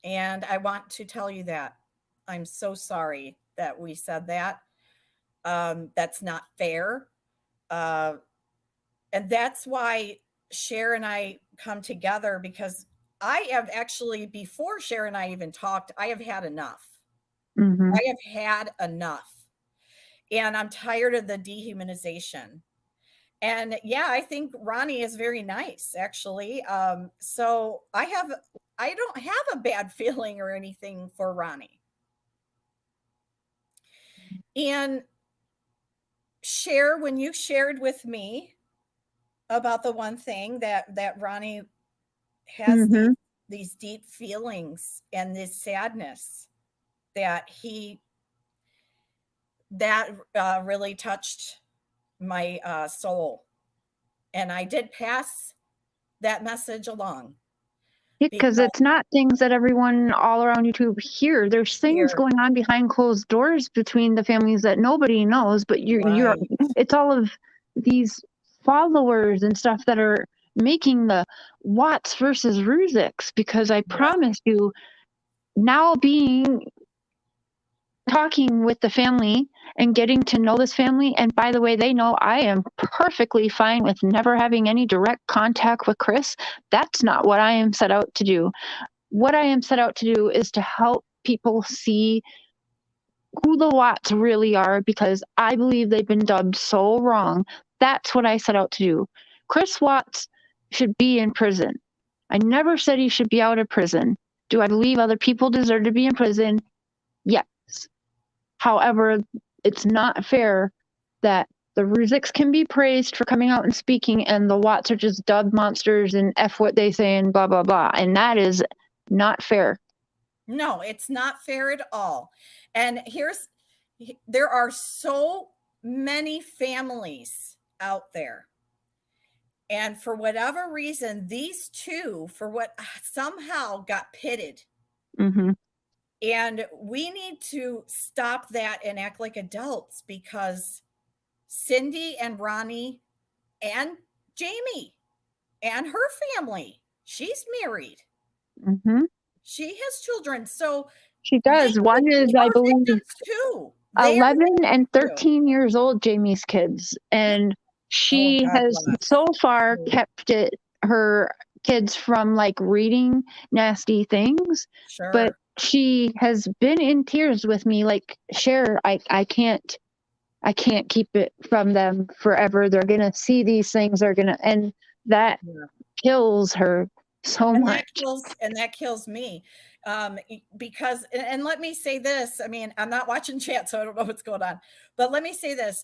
And I want to tell you that. I'm so sorry that we said that. That's not fair. And that's why Cher and I come together, because I have actually, before Cher and I even talked, I have had enough. Mm-hmm. I have had enough. And I'm tired of the dehumanization. And yeah, I think Ronnie is very nice, actually. So I don't have a bad feeling or anything for Ronnie. And Cher, when you shared with me about the one thing that Ronnie has Mm-hmm. these deep feelings and this sadness, that really touched my soul. And I did pass that message along. Because it's not things that everyone all around YouTube hear. There's things going on behind closed doors between the families that nobody knows, but you're it's all of these followers and stuff that are making the Watts versus Ruzicks, because I promise you, now talking with the family and getting to know this family, and by the way, they know I am perfectly fine with never having any direct contact with Chris. That's not what I am set out to do. What I am set out to do is to help people see who the Watts really are, because I believe they've been dubbed so wrong. That's what I set out to do. Chris Watts should be in prison. I never said he should be out of prison. Do I believe other people deserve to be in prison? Yes. However, it's not fair that the Ruzicks can be praised for coming out and speaking, and the Watts are just dubbed monsters and F what they say and blah, blah, blah. And that is not fair. No, it's not fair at all. And there are so many families out there. And for whatever reason, these two, somehow got pitted. Mm-hmm. And we need to stop that and act like adults, because Cindy and Ronnie and Jamie and her family, she's married. Mm-hmm. She has children. So she does. One is, I believe, too. 11 and 13 years old, Jamie's kids. And she has so far kept her kids from like reading nasty things. Sure. But she has been in tears with me, like, Cher, I can't keep it from them forever. They're gonna see these things, and that kills her so much. That kills me. Because, and let me say this, I mean, I'm not watching chat, so I don't know what's going on, but let me say this.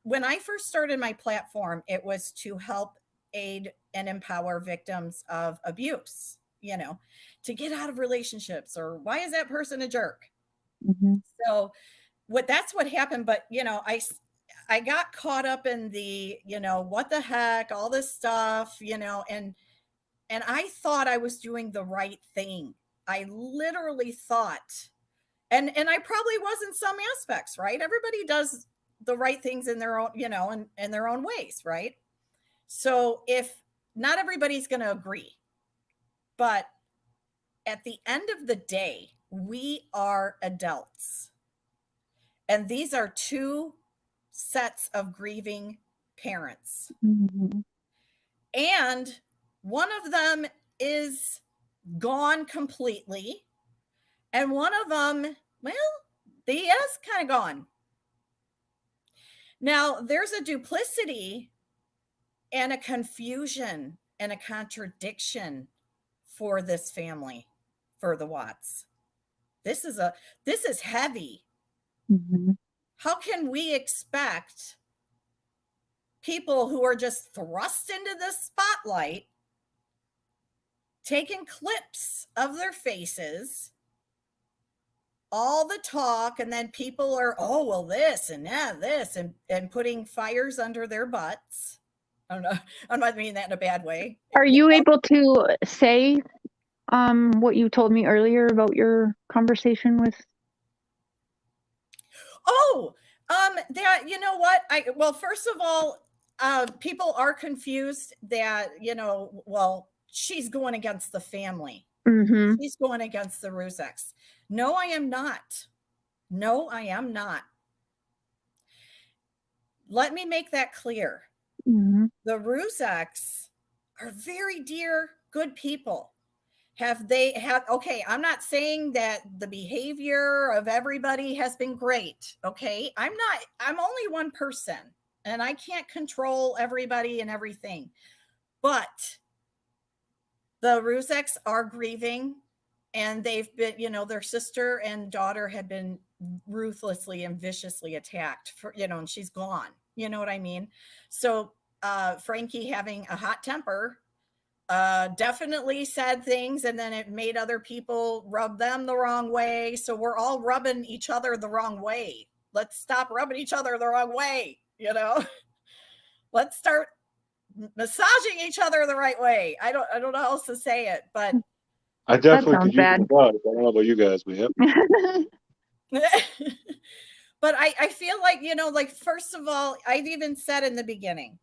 When I first started my platform, it was to help aid and empower victims of abuse, to get out of relationships, or why is that person a jerk? Mm-hmm. So that's what happened. But, I got caught up in the, what the heck, all this stuff, and I thought I was doing the right thing. I literally thought, and I probably was in some aspects, right? Everybody does the right things in their own, in their own ways, right? So if not everybody's going to agree, but at the end of the day, we are adults. And these are two sets of grieving parents. Mm-hmm. And one of them is gone completely. And one of them, well, he is kind of gone. Now, there's a duplicity and a confusion and a contradiction for this family, for the Watts. This is heavy. Mm-hmm. How can we expect people who are just thrust into the spotlight, taking clips of their faces, all the talk, and then people are, oh, well, this and that, this, and putting fires under their butts? I don't know. I'm not meaning that in a bad way. Are you able to say what you told me earlier about your conversation with? Oh, that, you know what? Well, first of all, people are confused that, well, she's going against the family. Mm-hmm. She's going against the Ruzicks. No, I am not. No, I am not. Let me make that clear. Mm-hmm. The Ruzeks are very dear, good people. Okay, I'm not saying that the behavior of everybody has been great. Okay, I'm only one person and I can't control everybody and everything. But the Ruzeks are grieving, and they've been, their sister and daughter had been ruthlessly and viciously attacked and she's gone. You know what I mean? So Frankie having a hot temper definitely said things, and then it made other people rub them the wrong way. So we're all rubbing each other the wrong way. Let's stop rubbing each other the wrong way. Let's start massaging each other the right way. I don't know how else to say it, but I definitely sounds could use bad. the bug. I don't know about you guys, but yep. But I feel like, first of all, I've even said in the beginning,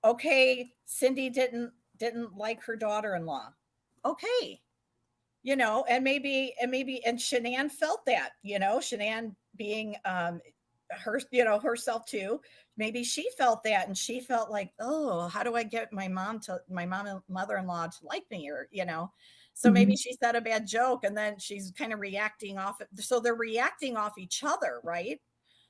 okay, Cindy didn't like her daughter-in-law. Okay. And maybe Shanann felt that, Shanann being her, herself too. Maybe she felt that, and she felt like, oh, how do I get my mom and mother-in-law to like me, or so maybe she said a bad joke, and then she's kind of reacting off it. So they're reacting off each other, right?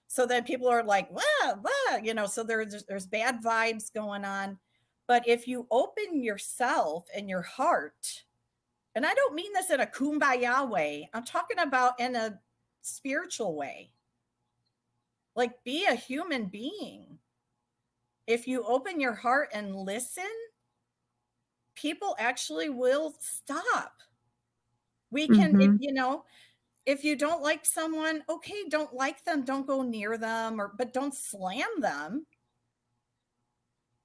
So then people are like, wah, wah, so there's bad vibes going on. But if you open yourself and your heart, and I don't mean this in a kumbaya way, I'm talking about in a spiritual way. Like, be a human being. If you open your heart and listen, people actually will stop. We can, if you don't like someone, okay, don't like them, don't go near them, but don't slam them.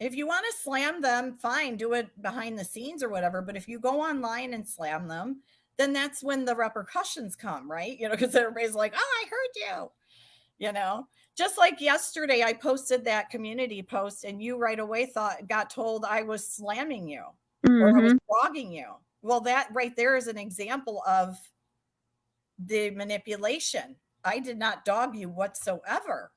If you want to slam them, fine, do it behind the scenes or whatever. But if you go online and slam them, then that's when the repercussions come, right? Because everybody's like, oh, I heard you, just like yesterday, I posted that community post, and you right away got told I was slamming you or I was dogging you. Well, that right there is an example of the manipulation. I did not dog you whatsoever.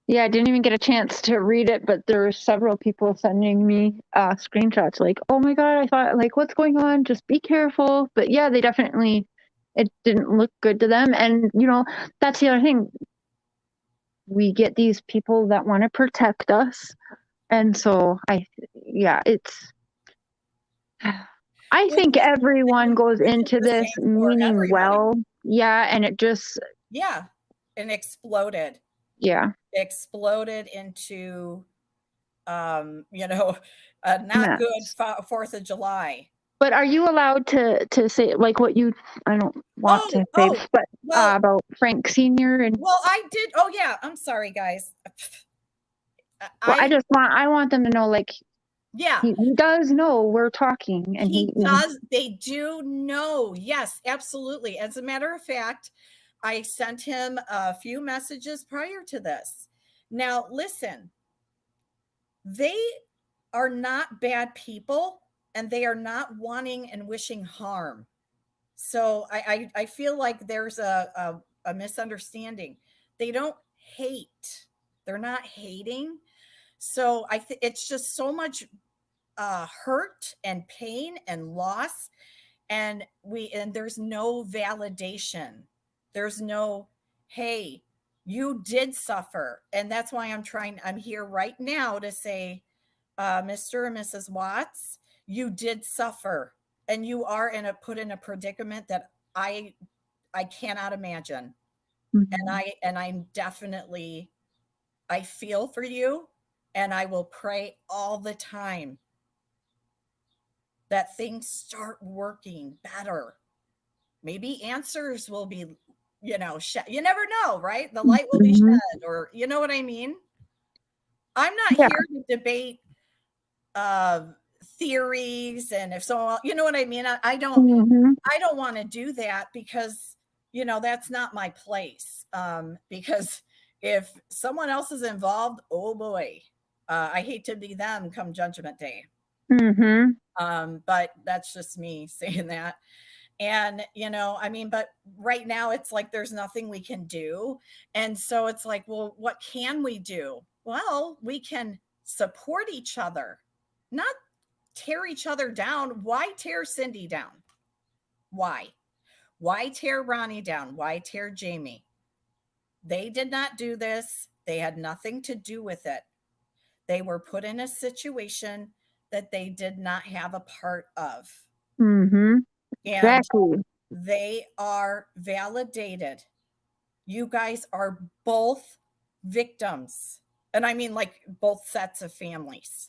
Yeah, I didn't even get a chance to read it, but there were several people sending me screenshots like, oh my God, I thought, like, what's going on? Just be careful. But yeah, they definitely, it didn't look good to them. And, that's the other thing. We get these people that want to protect us. And so I think everyone goes into this meaning well. Yeah. And it just. Yeah. And exploded. Yeah. Exploded into, a not good 4th of July. But are you allowed to say like what you? I don't want to say, but about Frank Sr. and. Well, I did. Oh yeah, I'm sorry, guys. I want them to know, like. Yeah, he does know we're talking, and he does. They do know. Yes, absolutely. As a matter of fact, I sent him a few messages prior to this. Now, listen, they are not bad people, and they are not wanting and wishing harm. So I feel like there's a misunderstanding. They don't hate. They're not hating. So it's just so much hurt and pain and loss, and there's no validation. There's no, hey, you did suffer. And that's why I'm here right now to say, Mr. and Mrs. Watts, you did suffer, and you are put in a predicament that I cannot imagine. And I'm definitely, I feel for you, and I will pray all the time that things start working better. Maybe answers will be, you never know, right? The light will be shed, or you know what I mean? I'm not here to debate theories, and if so, you know what I mean? I don't want to do that, because that's not my place. Because if someone else is involved, oh boy, I hate to be them come Judgment Day. But that's just me saying that. And, I mean, but right now it's like there's nothing we can do. And so it's like, well, what can we do? Well, we can support each other, not tear each other down. Why tear Cindy down? Why? Why tear Ronnie down? Why tear Jamie? They did not do this. They had nothing to do with it. They were put in a situation that they did not have a part of. Mm-hmm. And Exactly. they are validated. You guys are both victims. And I mean, like, both sets of families.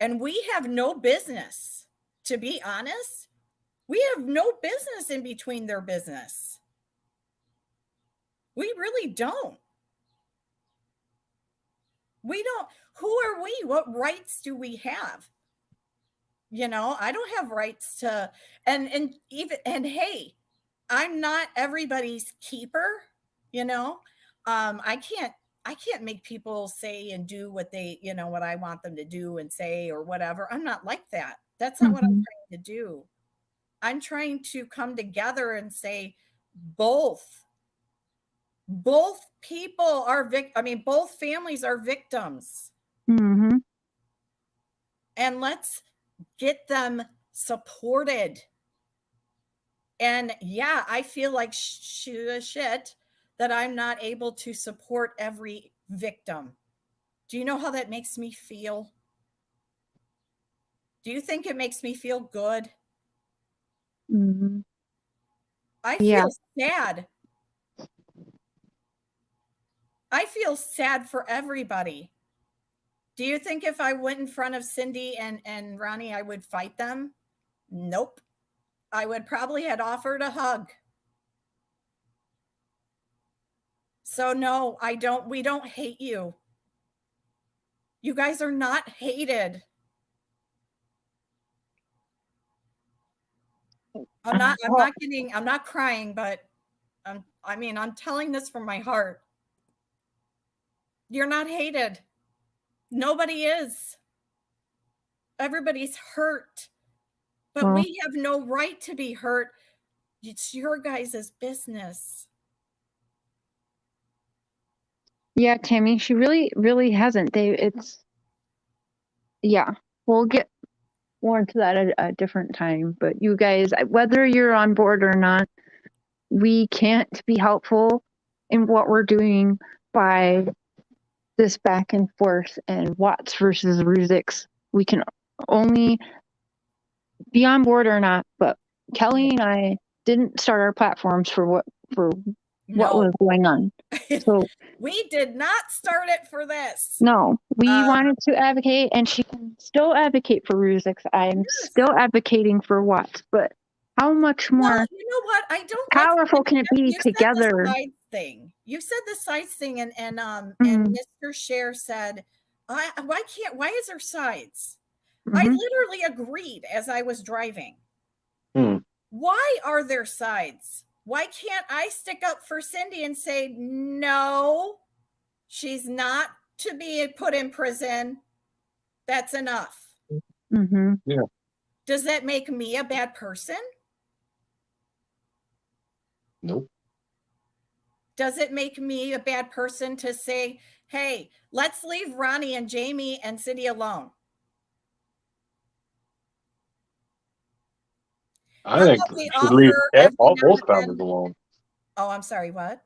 And we have no business, to be honest, we have no business in between their business. We really don't. We don't. Who are we? What rights do we have? I don't have rights to, and hey, I'm not everybody's keeper. I can't make people say and do what they, what I want them to do and say or whatever. I'm not like that. That's not what I'm trying to do. I'm trying to come together and say both people are both families are victims. Mm-hmm. And let's get them supported. And yeah, I feel like shit that I'm not able to support every victim. Do you know how that makes me feel? Do you think it makes me feel good? Mm-hmm. I feel sad. I feel sad for everybody. Do you think if I went in front of Cindy and Ronnie, I would fight them? Nope. I would probably had offered a hug. So no, I don't. We don't hate you. You guys are not hated. I'm not crying, but I'm telling this from my heart. You're not hated. Nobody is. Everybody's hurt. But we have no right to be hurt. It's your guys' business. Yeah, Tammy, she really, really hasn't. We'll get more into that at a different time. But you guys, whether you're on board or not, we can't be helpful in what we're doing by this back and forth and Watts versus Ruzix. We can only be on board or not, but Kelley and I didn't start our platforms for what was going on. So we did not start it for this. No, we wanted to advocate, and she can still advocate for Ruzix. I'm still advocating for Watts, but how much more you know what? I don't powerful can it be together? Said the sides thing. You said the sides thing, and Mr. Cher said, why is there sides? I literally agreed as I was driving. Why are there sides? Why can't I stick up for Cindy and say, no, she's not to be put in prison? That's enough. Yeah. Does that make me a bad person? Nope. Does it make me a bad person to say, hey, let's leave Ronnie and Jamie and Cindy alone? I think we should leave both families alone. Oh, I'm sorry, what?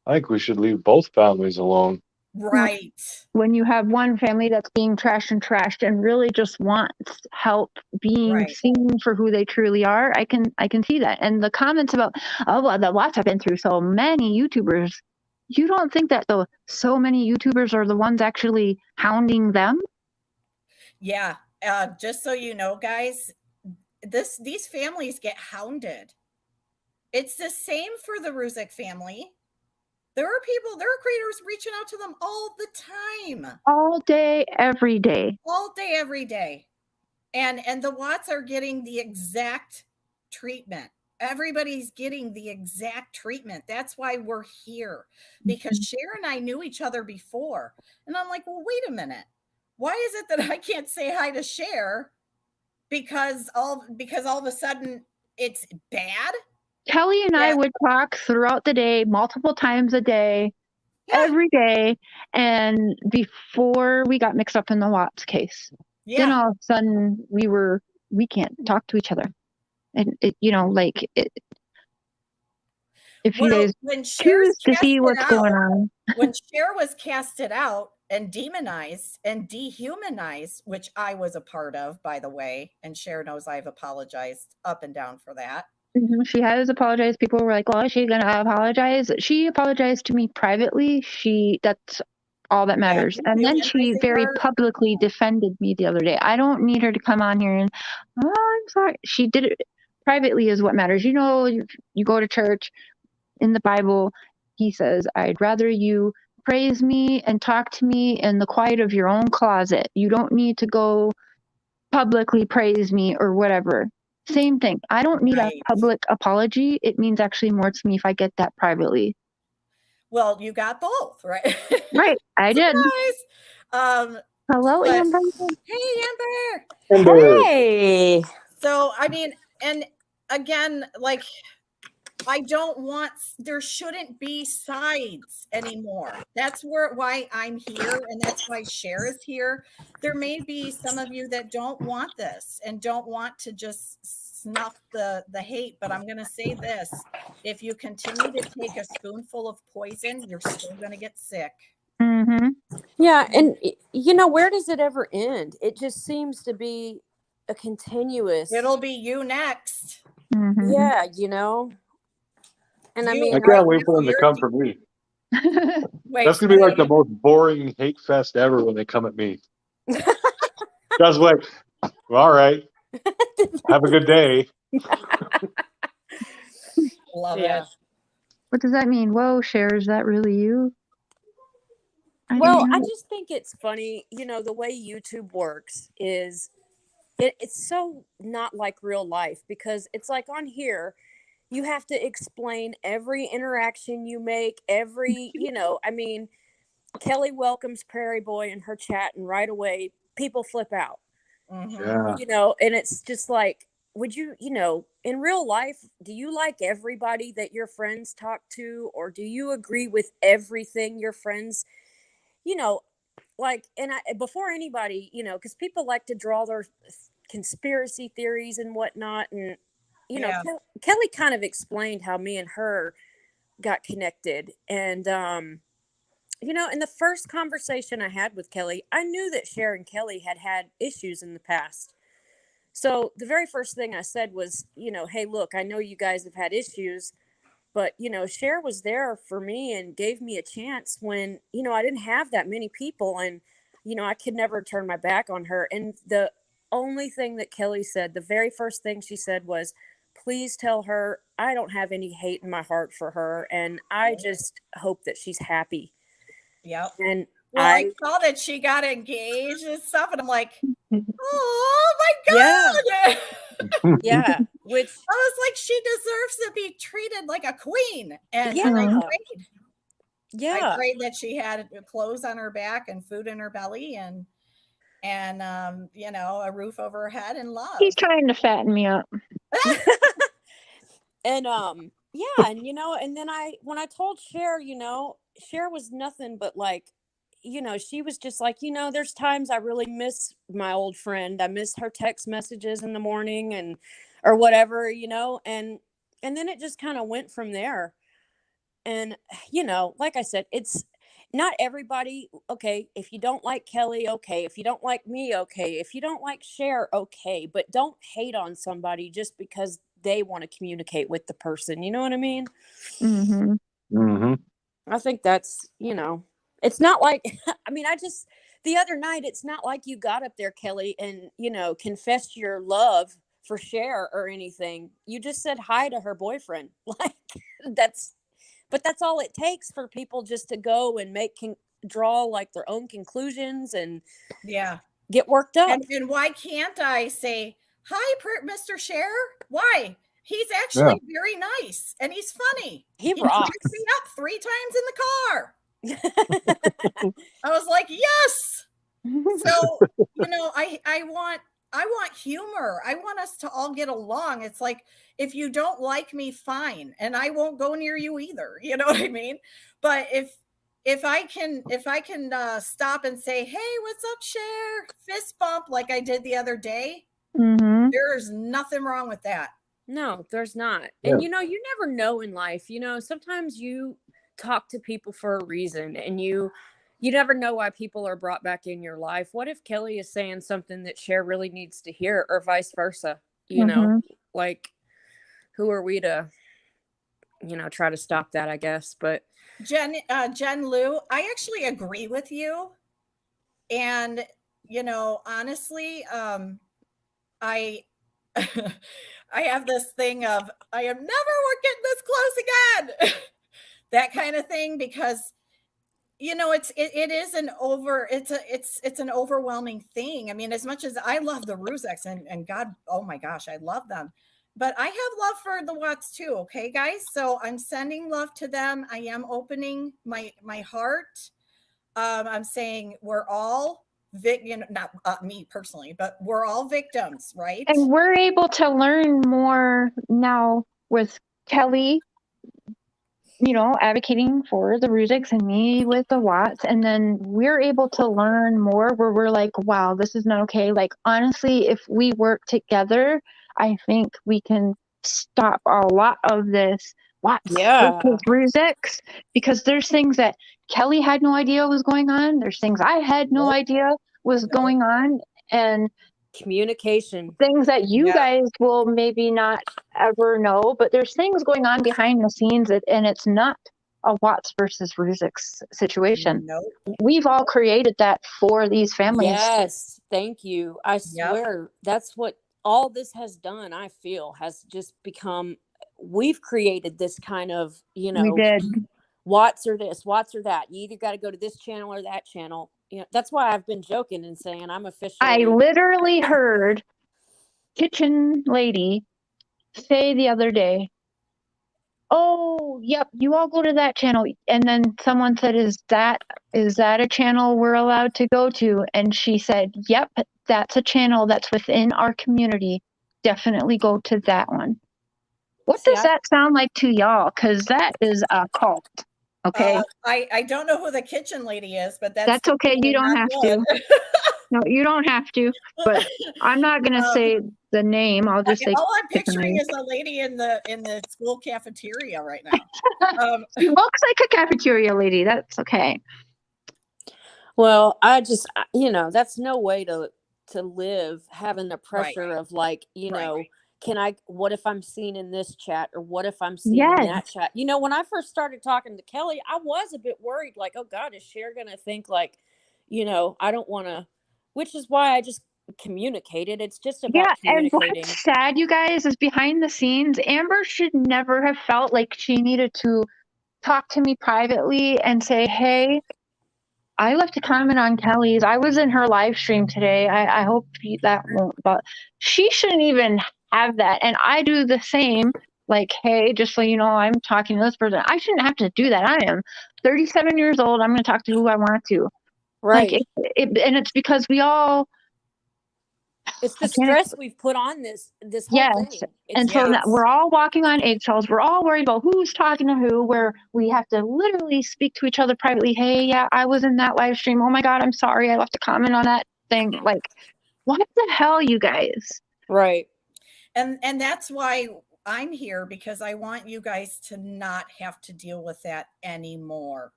I think we should leave both families alone. Right. When you have one family that's being trashed and really just wants help being seen for who they truly are, I can see that. And the comments about, the Watts have been through so many YouTubers. You don't think that so many YouTubers are the ones actually hounding them? Yeah. Just so you know, guys, these families get hounded. It's the same for the Ruzek family. There are creators reaching out to them all the time. All day, every day. All day, every day. And the Watts are getting the exact treatment. Everybody's getting the exact treatment. That's why we're here. Because Cher and I knew each other before. And I'm like, well, wait a minute. Why is it that I can't say hi to Cher? Because all of a sudden it's bad. Kelley and I Yeah. would talk throughout the day, multiple times a day, Yeah. every day, and before we got mixed up in the Watts case. Then Yeah. all of a sudden we can't talk to each other. And it, if you Well, guys when Cher's choose to see casted what's going out, on. when Cher was casted out and demonized and dehumanized, which I was a part of, by the way, and Cher knows I've apologized up and down for that. She has apologized. People were like, well, is she gonna apologize? She apologized to me privately. That's all that matters. And then she very publicly defended me the other day. I don't need her to come on here and, oh, I'm sorry. She did it privately is what matters. You go to church, in the Bible, he says, I'd rather you praise me and talk to me in the quiet of your own closet. You don't need to go publicly praise me or whatever. Same thing. I don't need a public apology. It means actually more to me if I get that privately. Well, you got both, right? Right. I did. Hello, Amber. Hey, Amber. Hey. So, I mean, and again, like, I don't want, there shouldn't be sides anymore. That's why I'm here, and that's why Cher is here. There may be some of you that don't want this and don't want to just snuff the hate, but I'm going to say this. If you continue to take a spoonful of poison, you're still going to get sick. Mm-hmm. Yeah, and where does it ever end? It just seems to be a continuous. It'll be you next. Mm-hmm. Yeah, And I mean, I can't wait for them to come for me. That's gonna be like the most boring hate fest ever when they come at me. Just like, all right, have a good day. Love it. What does that mean? Whoa, Cher, is that really you? I just think it's funny, the way YouTube works is it's so not like real life, because it's like on here, you have to explain every interaction you make, I mean, Kelley welcomes Prairie Boy in her chat, and right away people flip out. Yeah. And it's just like, would you, in real life, do you like everybody that your friends talk to, or do you agree with everything your friends, like, and before anybody, because people like to draw their conspiracy theories and whatnot, and Kelley kind of explained how me and her got connected, and in the first conversation I had with Kelley, I knew that Cher and Kelley had issues in the past. So the very first thing I said was, hey, look, I know you guys have had issues, but Cher was there for me and gave me a chance when I didn't have that many people, and I could never turn my back on her. And the only thing that Kelley said, the very first thing she said was, please tell her I don't have any hate in my heart for her, and I just hope that she's happy. Yep. And I saw that she got engaged and stuff, and I'm like, oh my God. Yeah. Which I was like, she deserves to be treated like a queen. And yeah. I prayed. Yeah. I prayed that she had clothes on her back and food in her belly and a roof over her head and love. He's trying to fatten me up. And yeah, and then when I told Cher, Cher was nothing but like, she was just like, there's times I really miss my old friend. I miss her text messages in the morning or whatever, and then it just kind of went from there. And, like I said, it's not everybody. Okay. If you don't like Kelley, okay. If you don't like me, okay. If you don't like Cher, okay. But don't hate on somebody just because they want to communicate with the person. You know what I mean? Mm-hmm. Mm-hmm. I think that's, it's not like, the other night, it's not like you got up there, Kelley, and, confessed your love for Cher or anything. You just said hi to her boyfriend. Like, but that's all it takes for people just to go and draw like their own conclusions and get worked up. And why can't I say, hi, Mr. Cher? Why? He's actually very nice and he's funny. He rocks. He picked me up 3 times in the car. I was like, yes. So, I I want humor. I want us to all get along. It's like, if you don't like me, fine, and I won't go near you either. You know what I mean? But if I can stop and say, hey, what's up, Cher? Fist bump like I did the other day. Mm-hmm. There's nothing wrong with that. No, there's not. Yeah. And you never know in life. Sometimes you talk to people for a reason, and you never know why people are brought back in your life. What if Kelley is saying something that Cher really needs to hear, or vice versa? Like, who are we to try to stop that, I guess. But Jen Lou, I actually agree with you. And, honestly, I I have this thing of, I am never getting this close again. That kind of thing, because it's an overwhelming thing. I mean, as much as I love the Rusex and God, oh my gosh, I love them. But I have love for the Watts too, okay, guys? So I'm sending love to them. I am opening my heart. I'm saying we're all not me personally, but we're all victims, right? And we're able to learn more now with Kelley, advocating for the Rusiks, and me with the Watts. And then we're able to learn more where we're like, wow, this is not okay. Like, honestly, if we work together, I think we can stop a lot of this Watts versus Rusiks, because there's things that Kelley had no idea was going on. There's things I had no idea was going on. And communication, things that you guys will maybe not ever know, but there's things going on behind the scenes, and it's not a Watts versus Rusiks situation. Nope. We've all created that for these families. Yes, thank you. I swear that's what all this has done. I feel has just become, we've created this kind of, We did. Watts or this, Watts or that. You either got to go to this channel or that channel. That's why I've been joking and saying I'm officially. I literally heard Kitchen Lady say the other day, oh, yep, you all go to that channel. And then someone said, is that a channel we're allowed to go to? And she said, yep, that's a channel that's within our community. Definitely go to that one. What does that sound like to y'all? Because that is a cult. Okay. I don't know who the Kitchen Lady is, but that's okay. You don't have to. No, you don't have to. But I'm not going to say the name. I'll just say. All I'm picturing is a lady in the school cafeteria right now. She looks like a cafeteria lady. That's okay. Well, I just, that's no way to live, having the pressure of like, what if I'm seen in this chat, or what if I'm seen in that chat? When I first started talking to Kelley, I was a bit worried, like, oh God, is Cher going to think like, I don't want to, which is why I just communicated. It's just about communicating. And what's sad, you guys, is behind the scenes, Amber should never have felt like she needed to talk to me privately and say, hey, I left a comment on Kelley's. I was in her live stream today. I hope that won't, but she shouldn't even have that. And I do the same, like, hey, just so you know, I'm talking to this person. I shouldn't have to do that. I am 37 years old. I'm going to talk to who I want to. Right. Like, and it's because we all. It's the stress we've put on this whole thing. And so we're all walking on eggshells. We're all worried about who's talking to who, where we have to literally speak to each other privately. Hey, yeah, I was in that live stream. Oh my God, I'm sorry. I left a comment on that thing. Like, what the hell, you guys? Right. And that's why I'm here, because I want you guys to not have to deal with that anymore.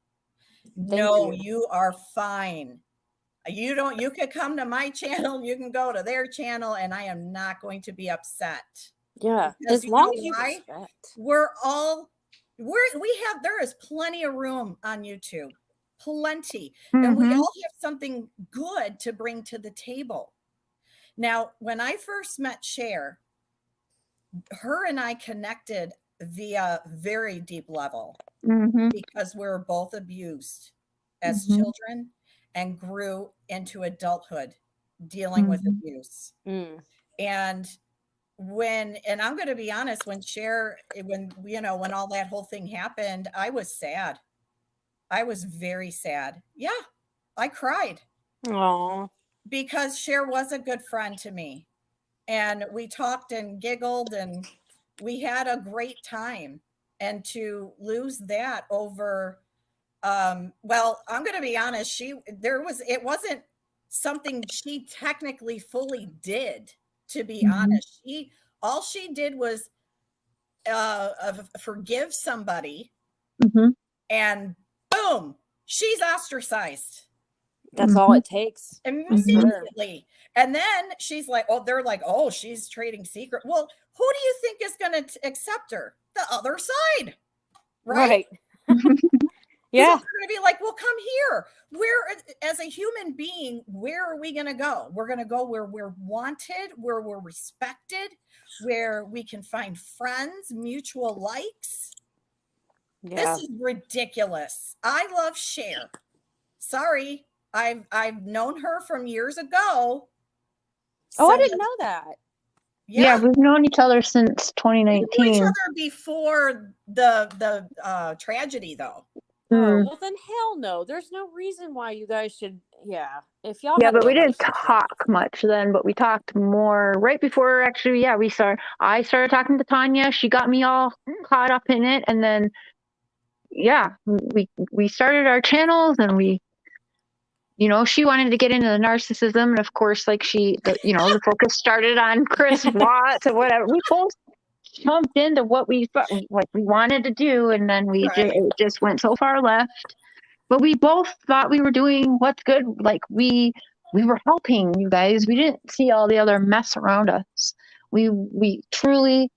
You are fine. You could come to my channel, you can go to their channel, and I am not going to be upset. Yeah. Because as long as you respect. There is plenty of room on YouTube. Plenty. Mm-hmm. And we all have something good to bring to the table. Now, when I first met Cher, her and I connected via very deep level, because we were both abused as children and grew into adulthood dealing with abuse. And I'm going to be honest, when all that whole thing happened, I was sad. I was very sad. Yeah, I cried. Aww. Because Cher was a good friend to me. and we talked and giggled and we had a great time. And to lose that over, well, I'm going to be honest, it wasn't something she technically fully did, to be honest. All she did was forgive somebody, and boom, she's ostracized. That's all it takes. Immediately. And then she's like, oh, they're like, oh, she's trading secret. Well, who do you think is going to accept her? The other side. Right. Yeah. They're going to be like, well, come here. Where, as a human being, where are we going to go? We're going to go where we're wanted, where we're respected, where we can find friends, mutual likes. Yeah. This is ridiculous. I love Cher. Sorry. I've known her from years ago. Oh, I didn't know that. Yeah, we've known each other since 2019. We knew each other before the tragedy, though. Oh, well then hell no. There's no reason why you guys should. Yeah, if y'all. Yeah, but we didn't talk much then. But we talked more right before. Actually, yeah, I started talking to Tanya. She got me all caught up in it, and then yeah, we started our channels, and we. She wanted to get into the narcissism, and of course, like the focus started on Chris Watts or whatever. We both jumped into what we wanted to do, and then it just went so far left. But we both thought we were doing what's good. Like we were helping you guys. We didn't see all the other mess around us. We truly,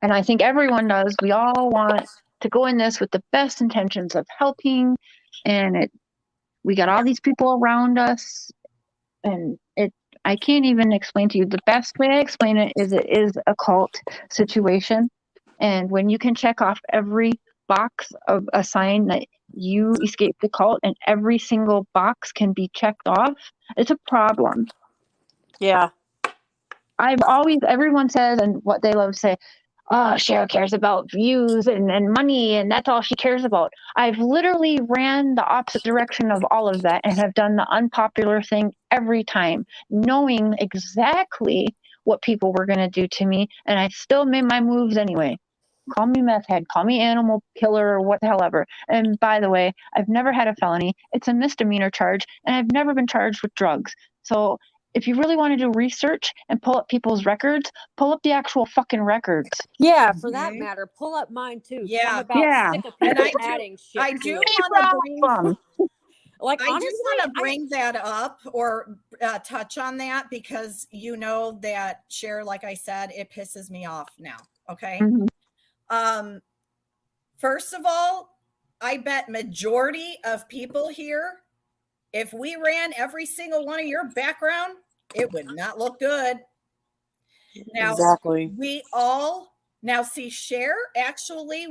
and I think everyone does. We all want to go in this with the best intentions of helping, and we got all these people around us, and I can't even explain to you. The best way I explain it is a cult situation. And when you can check off every box of a sign that you escaped the cult, and every single box can be checked off, it's a problem. Yeah. Everyone says, and what they love to say, oh, Cher cares about views and money, and that's all she cares about. I've literally ran the opposite direction of all of that and have done the unpopular thing every time, knowing exactly what people were going to do to me, and I still made my moves anyway. Call me meth head, call me animal killer, or what the hell ever. And by the way, I've never had a felony. It's a misdemeanor charge, and I've never been charged with drugs. So if you really want to do research and pull up people's records, pull up the actual fucking records. Yeah, for that matter, pull up mine too. Yeah, I'm about sick of people adding shit. I do want to bring that up or touch on that, because that Cher, like I said, it pisses me off now. Okay. First of all, I bet majority of people here, if we ran every single one of your background, it would not look good. Now, we all see Cher actually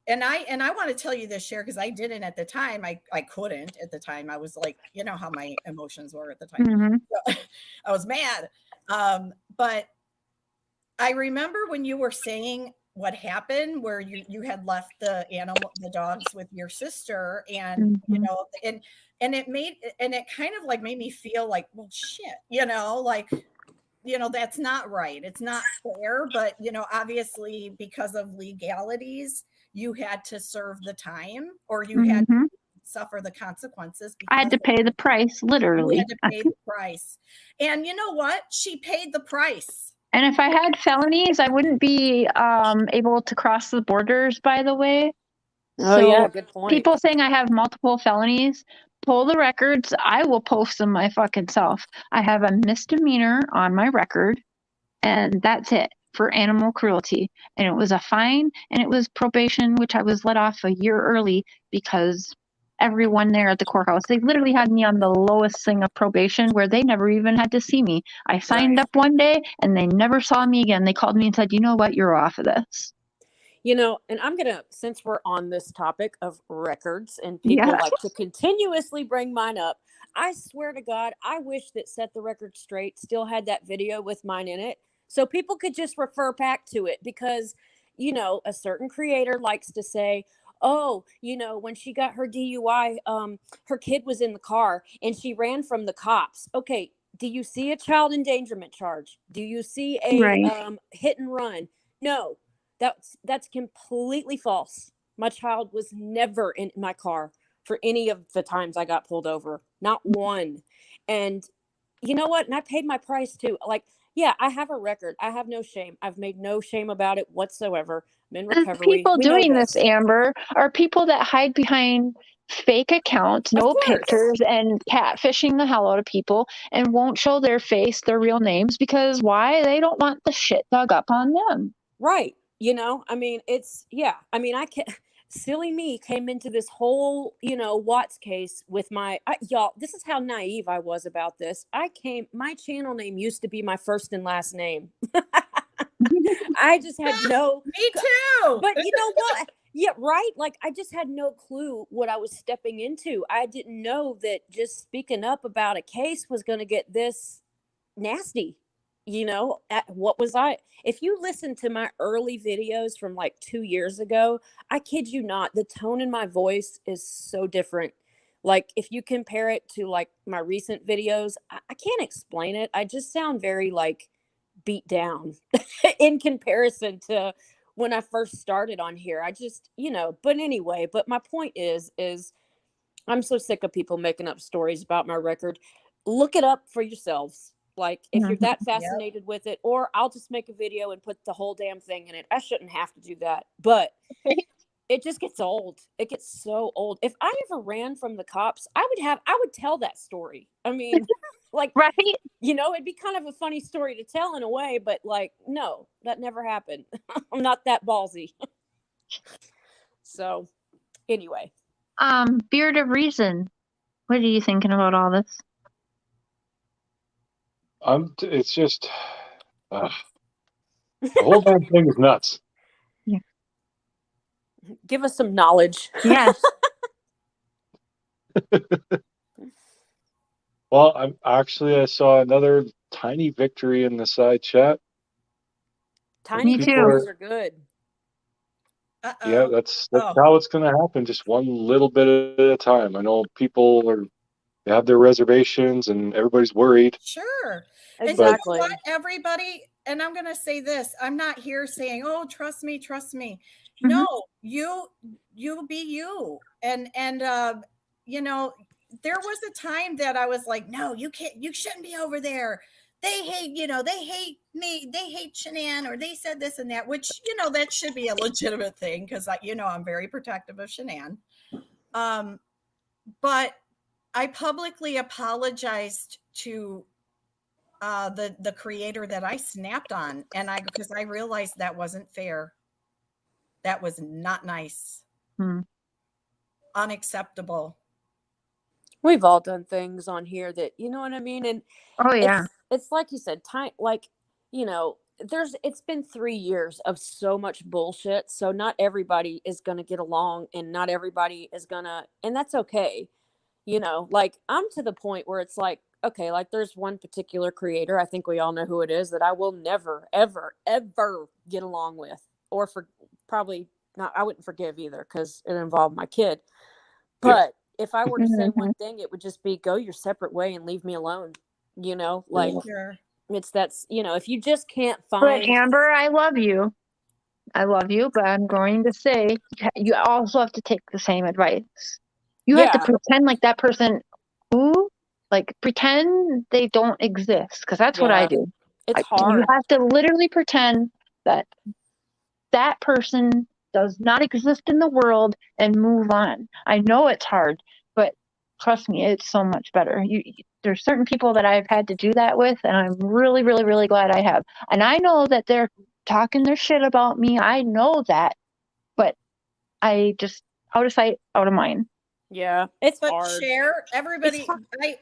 and I want to tell you this, Cher, because I didn't at the time. I couldn't at the time. I was like, you know how my emotions were at the time. So, I was mad. But I remember when you were saying what happened, where you had left the dogs with your sister, and and it kind of like made me feel like, well, shit, that's not right. It's not fair. But obviously, because of legalities, you had to serve the time, or you had to suffer the consequences. I had to pay the price, literally. You had to pay the price. And you know what? She paid the price. And if I had felonies, I wouldn't be able to cross the borders, by the way. Oh, so yeah, good point. People saying I have multiple felonies, pull the records. I will post them my fucking self. I have a misdemeanor on my record, and that's it, for animal cruelty. And it was a fine, and it was probation, which I was let off a year early because everyone there at the courthouse, they literally had me on the lowest thing of probation, where they never even had to see me. I signed up one day and they never saw me again. They called me and said, you know what, you're off of this. And I'm going to, since we're on this topic of records and people like to continuously bring mine up, I swear to God, I wish that Set the Record Straight still had that video with mine in it, so people could just refer back to it, because, a certain creator likes to say, oh, when she got her DUI, her kid was in the car and she ran from the cops. Okay, do you see a child endangerment charge? Do you see a Right. hit and run? No, that's completely false. My child was never in my car for any of the times I got pulled over. Not one. And you know what? And I paid my price too. Like, yeah, I have a record. I have no shame. I've made no shame about it whatsoever. I'm in The recovery. people We know doing this, this. Amber, are people that hide behind fake accounts, Of no course. pictures, and catfishing the hell out of people and won't show their face, their real names, because why? They don't want the shit dug up on them. Right. You know, I mean, I mean, silly me came into this whole, Watts case with y'all, this is how naive I was about this. My channel name used to be my first and last name. I just had no. Me too. But you know what? Yeah, right. Like, I just had no clue what I was stepping into. I didn't know that just speaking up about a case was going to get this nasty. What was I? If you listen to my early videos from like 2 years ago, I kid you not, the tone in my voice is so different. Like, if you compare it to like my recent videos, I can't explain it. I just sound very like beat down in comparison to when I first started on here. I just, but anyway, but my point is I'm so sick of people making up stories about my record. Look it up for yourselves. Like, if you're that fascinated with it, or I'll just make a video and put the whole damn thing in it. I shouldn't have to do that, but it just gets old. It gets so old. If I ever ran from the cops, I would tell that story. I mean, like, Right? it'd be kind of a funny story to tell in a way, but like, no, that never happened. I'm not that ballsy. So anyway. Beard of Reason. What are you thinking about all this? It's just, the whole damn thing is nuts. Yeah. Give us some knowledge. Yes. Well, I saw another tiny victory in the side chat. Tiny Me victories too. are good. Uh-oh. Yeah, that's how it's going to happen. Just one little bit at a time. I know people they have their reservations and everybody's worried. Sure. Exactly. And you know what, everybody, and I'm going to say this, I'm not here saying, oh, trust me. Mm-hmm. No, you be you. And there was a time that I was like, no, you shouldn't be over there. They hate me, they hate Shanann, or they said this and that, which, that should be a legitimate thing, because I'm very protective of Shanann. But I publicly apologized to the creator that I snapped on, and because I realized that wasn't fair. That was not nice. Unacceptable. We've all done things on here that, you know what I mean? And oh yeah, it's like you said, time, like, it's been 3 years of so much bullshit. So not everybody is going to get along, and not everybody is and that's okay. Like, I'm to the point where it's like, okay, like, there's one particular creator, I think we all know who it is, that I will never, ever, ever get along with, or probably not, I wouldn't forgive either, because it involved my kid. But if I were to say one thing, it would just be, go your separate way and leave me alone. Like, Sure. if you just can't but find. Amber, I love you, but I'm going to say you also have to take the same advice. You have to pretend like that person pretend they don't exist, because that's what I do. It's hard. You have to literally pretend that that person does not exist in the world and move on. I know it's hard, but trust me, it's so much better. There's certain people that I've had to do that with, and I'm really, really, really glad I have. And I know that they're talking their shit about me. I know that, but I just, out of sight, out of mind. Yeah, it's but hard. Everybody,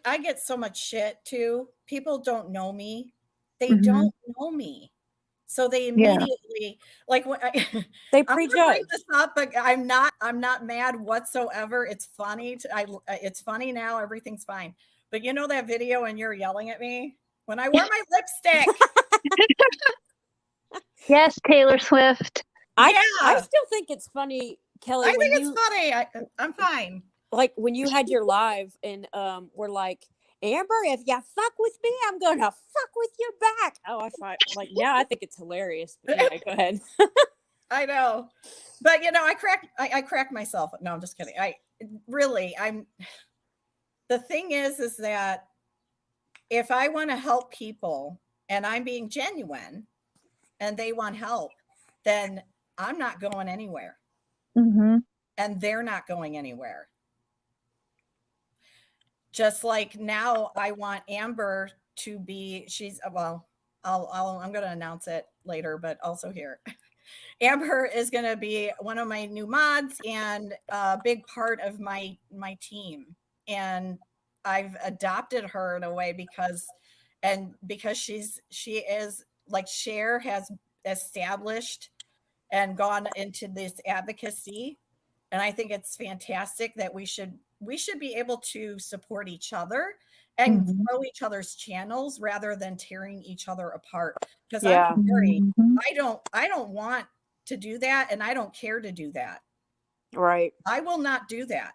I get so much shit too. People don't know me. They don't know me. So they immediately like when they I'm prejudge. gonna bring this up, but I'm not mad whatsoever. It's funny. It's funny now. Everything's fine. But that video and you're yelling at me when I wore my lipstick. Yes, Taylor Swift. I still think it's funny, Kelley. I think it's funny. I'm fine. Like, when you had your live and we're like, Amber, if you fuck with me, I'm gonna fuck with you back. Oh, I find like now I think it's hilarious. But anyway, go ahead. I know, but I crack myself. No, I'm just kidding. The thing is that if I want to help people and I'm being genuine and they want help, then I'm not going anywhere. Mm-hmm. And they're not going anywhere. Just like now I want Amber to be, I'm going to announce it later, but also here. Amber is going to be one of my new mods and a big part of my team. And I've adopted her in a way because she is like Cher has established and gone into this advocacy. And I think it's fantastic that we should be able to support each other and grow each other's channels rather than tearing each other apart. Because I'm sorry, I don't want to do that, and I don't care to do that. Right. I will not do that.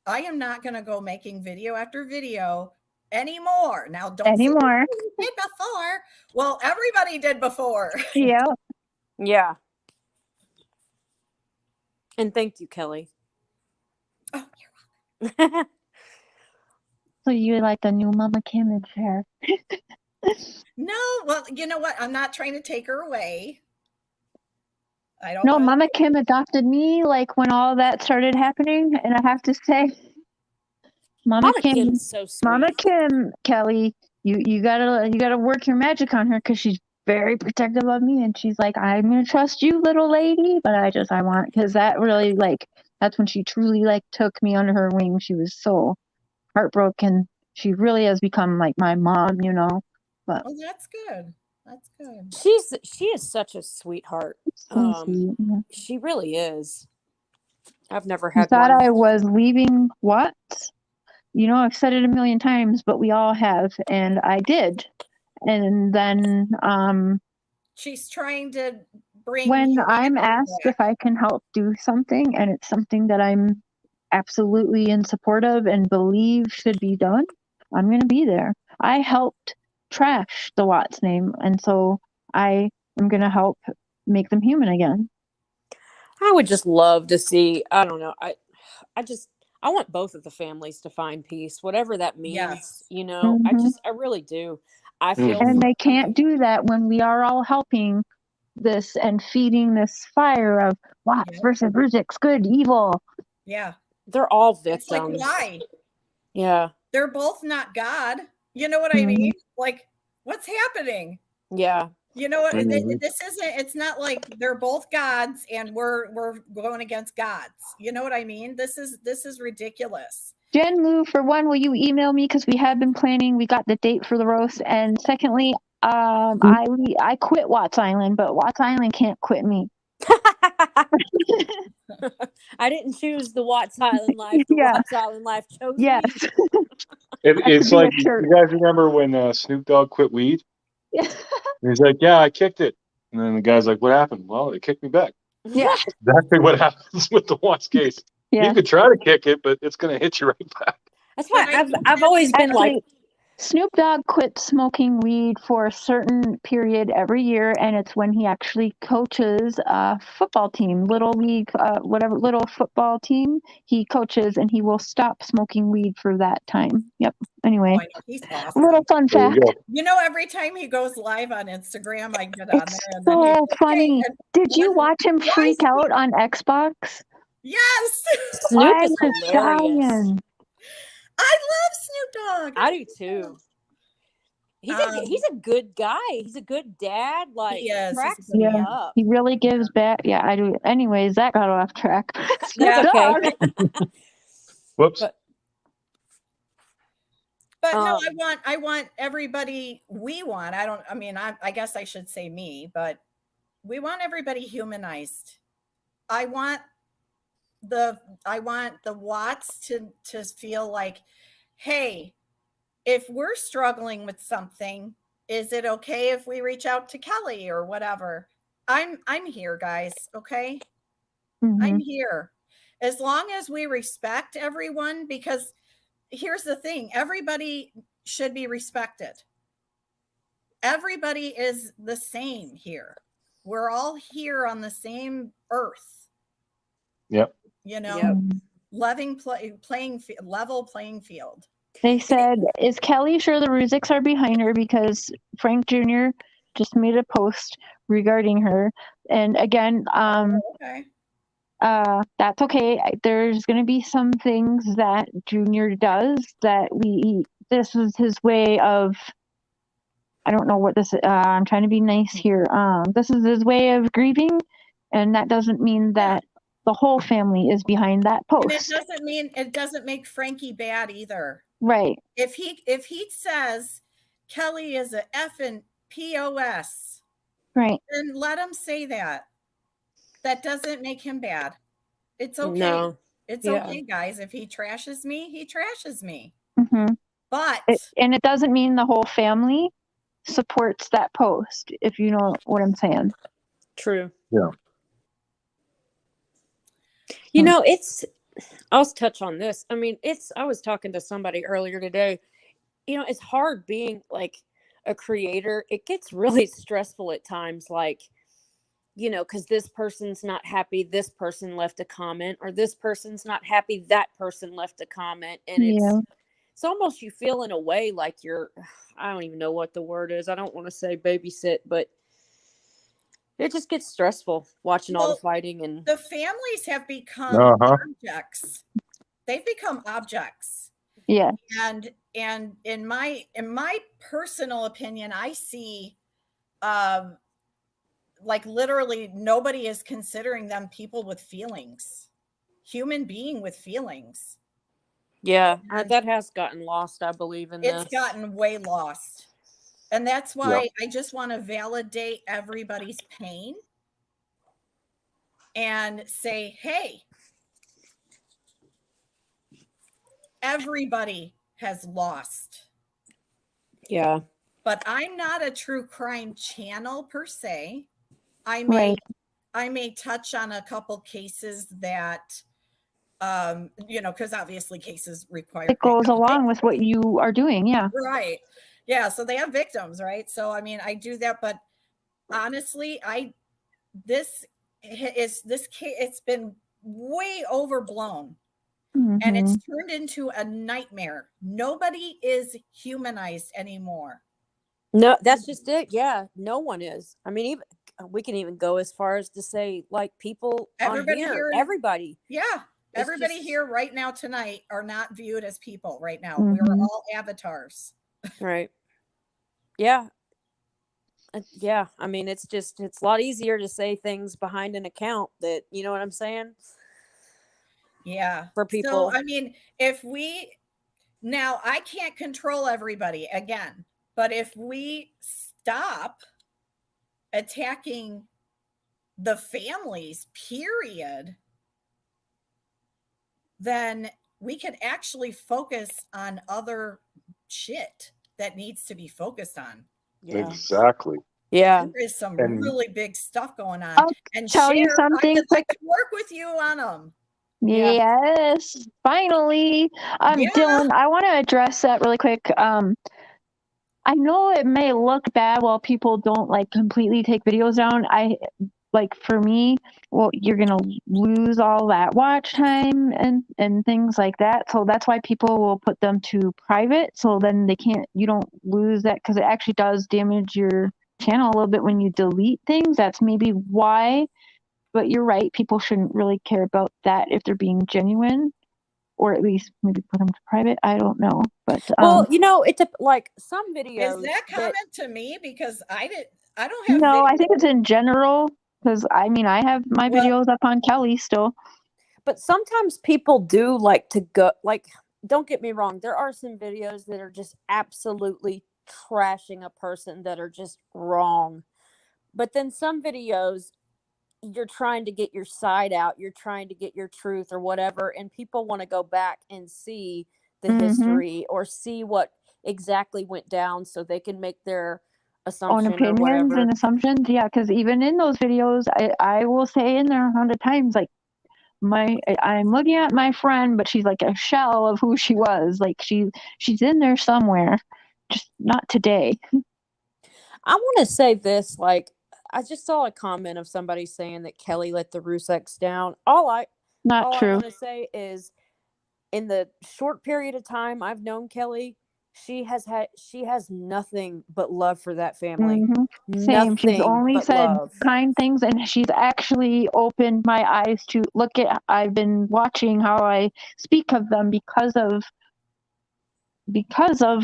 I am not going to go making video after video anymore. Now, don't anymore. Say you did before. Well, everybody did before. Yeah. Yeah. And thank you, Kelley. Oh, you're welcome. So you like the new Mama Kim in hair? No, well, you know what? I'm not trying to take her away. I don't No, want Mama Kim adopted me like when all that started happening, and I have to say, Mama Kim, Kim's so sweet. Mama Kim, Kelley, you gotta work your magic on her because she's very protective of me, and she's like, I'm gonna trust you, little lady, but I want, because that really that's when she truly took me under her wing. She was so heartbroken. She really has become like my mom, But oh, that's good. That's good. She is such a sweetheart. so sweet. Yeah. She really is. I've never You had thought one. I was leaving what? I've said it a million times, but we all have, and I did. And then She's trying to bring when humanity I'm asked back. if I can help do something, and it's something that I'm absolutely in support of and believe should be done, I'm going to be there. I helped trash the Watts name, and so I am going to help make them human again. I would just love to see, I don't know, I want both of the families to find peace, whatever that means. Yes. I really do. I feel And they can't do that when we are all helping this and feeding this fire of Watts versus Ruzik's good, evil. Yeah. They're all victims. It's like, why? Yeah. They're both not God. You know what I mean? Like, what's happening? Yeah. You know what? It's not like they're both gods and we're going against gods. You know what I mean? This is ridiculous. Jen Lou, for one, will you email me? Because we have been planning. We got the date for the roast. And secondly, I quit Watts Island, but Watts Island can't quit me. I didn't choose the Watts Island life. The Watts Island life chose me. It's like, you guys remember when Snoop Dogg quit weed? Yeah. He's like, yeah, I kicked it. And then the guy's like, what happened? Well, it kicked me back. Yeah. That's exactly what happens with the Watts case. Yeah. You could try to kick it, but it's going to hit you right back. That's why I've always been like, Snoop Dogg quit smoking weed for a certain period every year, and it's when he actually coaches a football team, little league, little football team he coaches, and he will stop smoking weed for that time. Yep. Anyway, he's awesome. Little fun fact. Every time he goes live on Instagram, I get on It's there. And so funny. Did you watch him freak out on Xbox? Yes. Snoop is hilarious. I love Snoop Dogg. I do too. He's a good guy. He's a good dad. Like, he cracks me up. He really gives back. Yeah, I do. Anyways, that got off track. That's okay. Whoops. But no, I want everybody. I guess I should say me, but we want everybody humanized. I want the Watts to feel like, hey, if we're struggling with something, is it okay if we reach out to Kelley or whatever? I'm here, guys. Okay. I'm here. As long as we respect everyone, because here's the thing, everybody should be respected. Everybody is the same here. We're all here on the same earth. Yep. You know, Yep. level playing field. They said, is Kelley sure the Ruziks are behind her? Because Frank Jr. just made a post regarding her. And again, Okay. that's okay. There's going to be some things that Junior does that this is his way of, I don't know what this, I'm trying to be nice here. This is his way of grieving. And that doesn't mean that the whole family is behind that post. And it doesn't make Frankie bad either. Right. If he says Kelley is a effing POS, right, then let him say that. That doesn't make him bad. It's okay. No. It's Yeah. okay, guys. If he trashes me, he trashes me. Mm-hmm. But and it doesn't mean the whole family supports that post, if you know what I'm saying. True. Yeah. You know, I'll touch on this. I mean, I was talking to somebody earlier today. You know, it's hard being like a creator. It gets really stressful at times, like, you know, because this person's not happy, this person left a comment, or this person's not happy, that person left a comment. And it's almost, you feel in a way like I don't even know what the word is. I don't want to say babysit, but it just gets stressful watching all the fighting. And the families have become objects. They've become objects. Yeah. And in my personal opinion, I see like literally nobody is considering them people with feelings, human being with feelings. Yeah, that has gotten lost, I believe, in this. It's gotten way lost. And that's why I just want to validate everybody's pain and say, hey, everybody has lost. Yeah. But I'm not a true crime channel per se. I may touch on a couple cases that you know, because obviously cases require it goes along with what you are doing. Yeah. Right. Yeah. So they have victims, right? So I mean, I do that, but honestly, it's been way overblown. Mm-hmm. And it's turned into a nightmare. Nobody is humanized anymore. No, that's just it. Yeah, no one is. I mean, even we can even go as far as to say, like, people everybody on here, everybody. Yeah. Everybody here right now tonight are not viewed as people right now. Mm-hmm. We're all avatars. Right. Yeah. Yeah. I mean, it's a lot easier to say things behind an account that, you know what I'm saying? Yeah. For people. So, I mean, now I can't control everybody again, but if we stop attacking the families, period, then we can actually focus on other shit that needs to be focused on. Yeah. Exactly. Yeah. There is some really big stuff going on. I'll and tell you something. I would like to work with you on them. Yes, finally. Dylan, I want to address that really quick. I know it may look bad while people don't like completely take videos down. For me, well, you're gonna lose all that watch time and things like that. So that's why people will put them to private. So then you don't lose that, because it actually does damage your channel a little bit when you delete things. That's maybe why. But you're right. People shouldn't really care about that if they're being genuine, or at least maybe put them to private. I don't know. But well, you know, it's like some videos. Is that comment to me? Because I don't have. No, I think it's in general. Because I mean, I have my videos up on Kelley still. But sometimes people do like to go, like, don't get me wrong. There are some videos that are just absolutely trashing a person that are just wrong. But then some videos, you're trying to get your side out. You're trying to get your truth or whatever. And people want to go back and see the history or see what exactly went down so they can make their assumption own opinions and assumptions. Yeah, because even in those videos, I will say in there 100 times, like, I'm looking at my friend, but she's like a shell of who she was. Like she's in there somewhere, just not today. I want to say this, like, I just saw a comment of somebody saying that Kelley let the Ruseks down. Not All I true. want to say is, in the short period of time I've known Kelley, she has nothing but love for that family. Same. She's Nothing only but said love. kind things, and she's actually opened my eyes to look at. I've been watching how I speak of them because of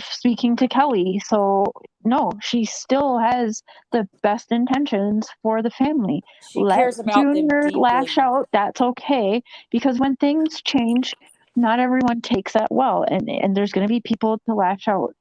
speaking to Kelley. So no, she still has the best intentions for the family. She Let cares about them Junior deeply. lash out. That's okay, because when things change, not everyone takes that well, and there's going to be people to lash out.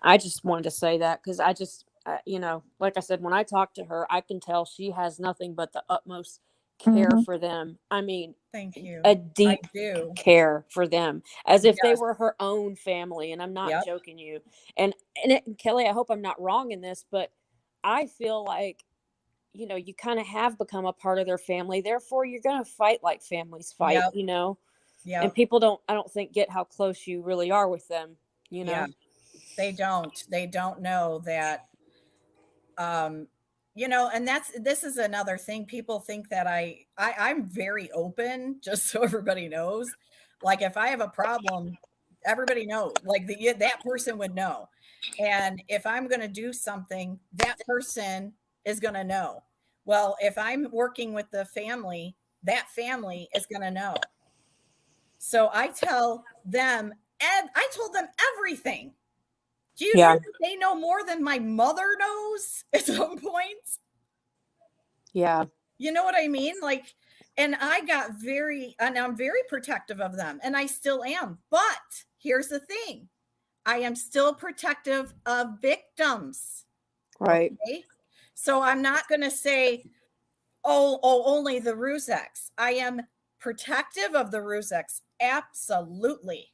I just wanted to say that because like I said, when I talk to her, I can tell she has nothing but the utmost care for them. I mean, Thank you. a deep I do. care for them, as if they Yes. were her own family. And I'm not Yep. joking you. And Kelley, I hope I'm not wrong in this, but I feel like, you kind of have become a part of their family. Therefore, you're going to fight like families fight, Yep. and people I don't think get how close you really are with them, Yeah. They don't know that, and this is another thing. People think that I'm very open, just so everybody knows. Like, if I have a problem, everybody knows, like that person would know. And if I'm going to do something, that person is going to know. Well, if I'm working with the family, that family is going to know. So I tell them, and I told them everything. Do you know that they know more than my mother knows at some point? Yeah. You know what I mean? Like, and I'm very protective of them, and I still am. But here's the thing. I am still protective of victims. Right. Okay? So I'm not going to say, only the Ruseks. I am protective of the Ruseks. Absolutely.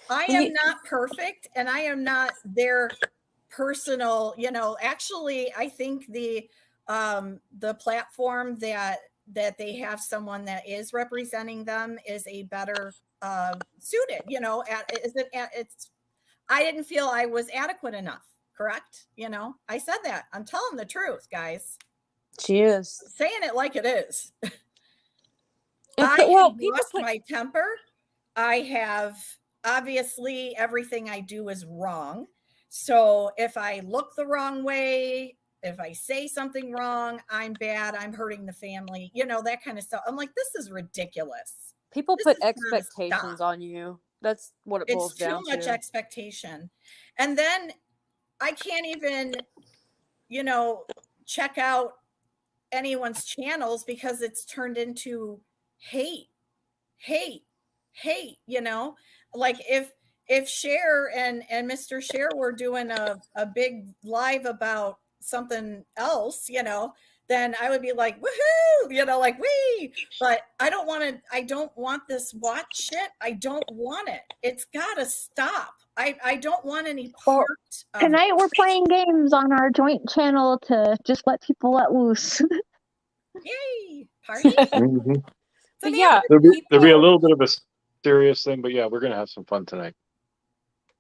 I am not perfect, and I am not their personal, actually, I think the platform that they have someone that is representing them is a better suited, I didn't feel I was adequate enough. Correct. I said that. I'm telling the truth, guys. She is saying it like it is. People lost my temper. I have, obviously, everything I do is wrong. So if I look the wrong way, if I say something wrong, I'm bad, I'm hurting the family, that kind of stuff. I'm like, this is ridiculous. People put expectations on you. That's what it boils down to. It's too much expectation. And then I can't even, check out anyone's channels because it's turned into hate. Like if Cher and Mr. Cher were doing a big live about something else, then I would be like, woohoo, like wee. But I don't want this watch shit. I don't want it. It's gotta stop. I don't want any part of tonight we're playing games on our joint channel to just let people let loose. Yay! Party? But yeah, there'll be a little bit of a serious thing, but yeah, we're gonna have some fun tonight.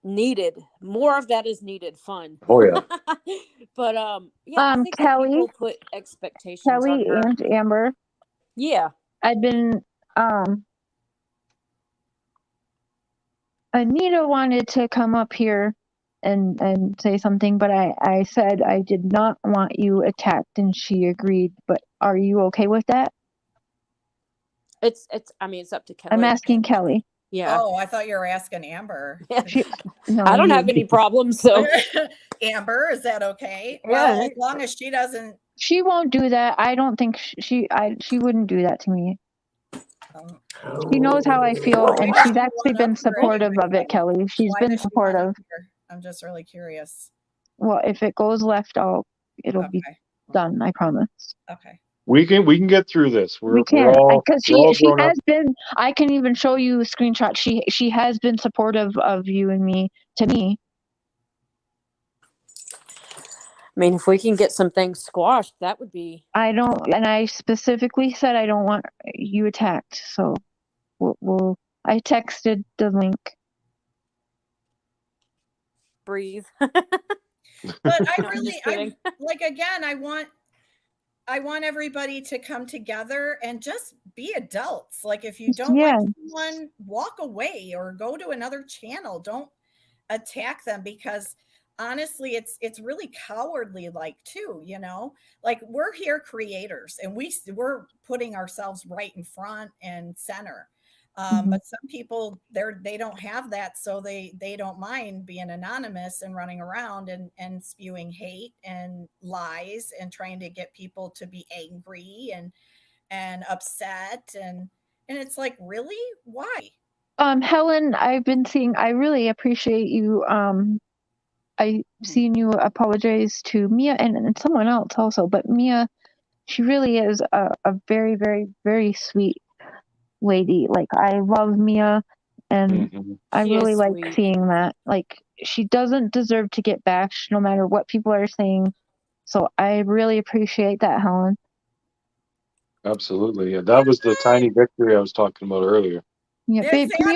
Needed. More of that is needed. Fun. Oh yeah. But I think Kelley, people put expectations Kelley on her. and Amber. Yeah. I've been Anita wanted to come up here and say something, but I said I did not want you attacked, and she agreed. But are you okay with that? It's up to Kelley. I'm asking Kelley. Yeah. Oh, I thought you were asking Amber. No, I don't have any problems, so Amber, is that okay? Yeah. Well, as long as she doesn't. She won't do that. I don't think she wouldn't do that to me. She knows how I feel, and she's actually been supportive of it, Kelley. She's been supportive. I'm just really curious. Well, if it goes left, it'll be done. I promise. Okay. We can get through this. We can, because she has been. I can even show you a screenshot. She has been supportive of you and me to me. mean, if we can get some things squashed, that would be. I specifically said I don't want you attacked. So I texted the link. Breathe. But No, I'm just kidding. I want everybody to come together and just be adults. Like, if you don't like someone, walk away or go to another channel. Don't attack them, because honestly, it's really cowardly, like, too, like, we're here creators and we're putting ourselves right in front and center. But some people, they don't have that, so they don't mind being anonymous and running around and spewing hate and lies and trying to get people to be angry and upset, and it's like, really, why? Helen, I've been seeing. I really appreciate you. I seen you apologize to Mia and someone else also, but Mia, she really is a very, very, very sweet lady. Like, I love Mia, and I really like seeing that. Like, she doesn't deserve to get bashed no matter what people are saying. So I really appreciate that, Helen. Absolutely. Yeah, that was the tiny victory I was talking about earlier. Yeah, babe, can